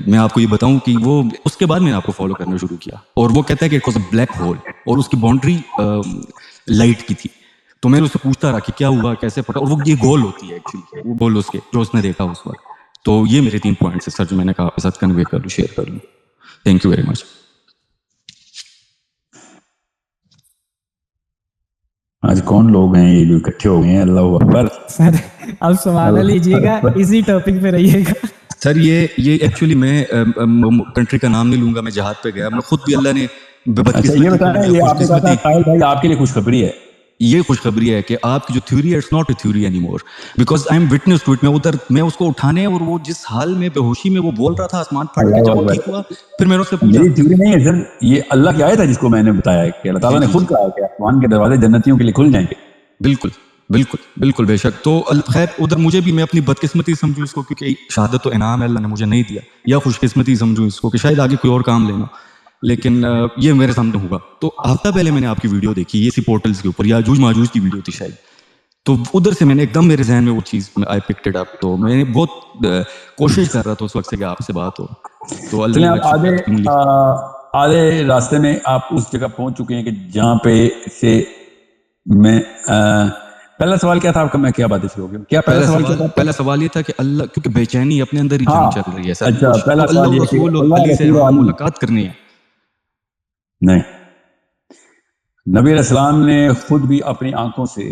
میں آپ کو یہ بتاؤں کہ وہ اس کے بعد میں نے آپ کو فالو کرنا شروع کیا, اور وہ کہتا ہے کہ it was a black hole, اور اس کی باؤنڈری لائٹ کی تھی. تو میں نے اس سے پوچھتا رہا کہ کیا ہوا, کیسے پتا, اور وہ یہ گول ہوتی ہے ایکچولی, وہ گول اس کے جو اس نے دیکھا اس وقت. تو یہ میرے 3 پوائنٹس ہیں سر جو میں نے کہا آپ کے ساتھ کنوے کر لوں, شیئر کر لوں. Thank you very much. آج کون لوگ ہیں یہ جو اکٹھے ہو گئے ہیں, اللہ اکبر. سر اب سوال لیجیے گا, اسی ٹاپک پہ رہیے گا. سر یہ ایکچولی میں کنٹری کا نام نہیں لوں گا, میں جہاد پہ گیا, میں خود بھی اللہ نے یہ بتائیں, یہ آپ نے کہا ساحل بھائی آپ کے لیے خوشخبری ہے, یہ خوشخبری ہے کہ آپ کی جو تھیوری ہے it's not a theory anymore, because I am witness to it. میں اس کو اٹھانے, اور وہ جس حال میں بے ہوشی میں وہ بول رہا تھا آسمان پھٹ کے, جب وہ ٹھیک ہوا پھر میں نے اس سے پوچھا. میری تھیوری نہیں ہے سر, یہ اللہ کی آیت ہے جس کو میں نے بتایا کہ اللہ تعالیٰ نے خود کہا کہ آسمان کے دروازے جنتیوں کے لیے کھل جائیں گے. بالکل بالکل بالکل بے شک. تو خیر ادھر مجھے بھی, میں اپنی بدقسمتی سمجھوں اس کو, کیونکہ شہادت تو انعام ہے اللہ نے مجھے نہیں دیا, یا خوش قسمتی سمجھوں اس کو کہ شاید آگے کوئی اور کام لینا, لیکن یہ میرے سامنے ہوا. تو ہفتہ پہلے میں نے آپ کی ویڈیو دیکھی, یہ سی پورٹلز کے اوپر یاجوج ماجوج کی ویڈیو تھی شاید, تو ادھر سے میں نے ایک دم میرے ذہن میں وہ چیز آئی پکڈ اٹ اپ. تو میں نے بہت کوشش کر رہا تھا اس وقت سے کہ آپ سے بات ہو, تو اللہ آدھے راستے میں آپ اس جگہ پہنچ چکے ہیں کہ جہاں پہ سے میں پہلا سوال کیا تھا آپ کا, میں کیا باتیں شروع ہو گئی, کیا پہلا سوال یہ تھا کہ اللہ, کیونکہ بے چینی اپنے اندر ہی جنگ چل رہی ہے سر. اچھا, پہلا سوال یہ کہ علی سے ملاقات کرنی ہے. نہیں, نبی علیہ السلام نے خود بھی اپنی آنکھوں سے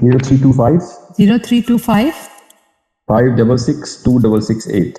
0325 0325 5662668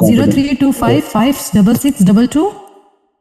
0325 56622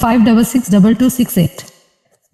5662268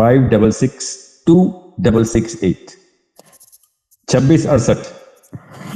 5662668 2668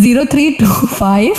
0325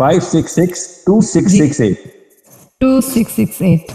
5662668 2668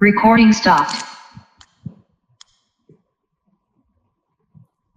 Recording stopped.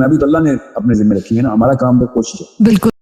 میں بھی تو اللہ نے اپنے ذمہ رکھی ہے نا, ہمارا کام تو کوشش ہے. بالکل.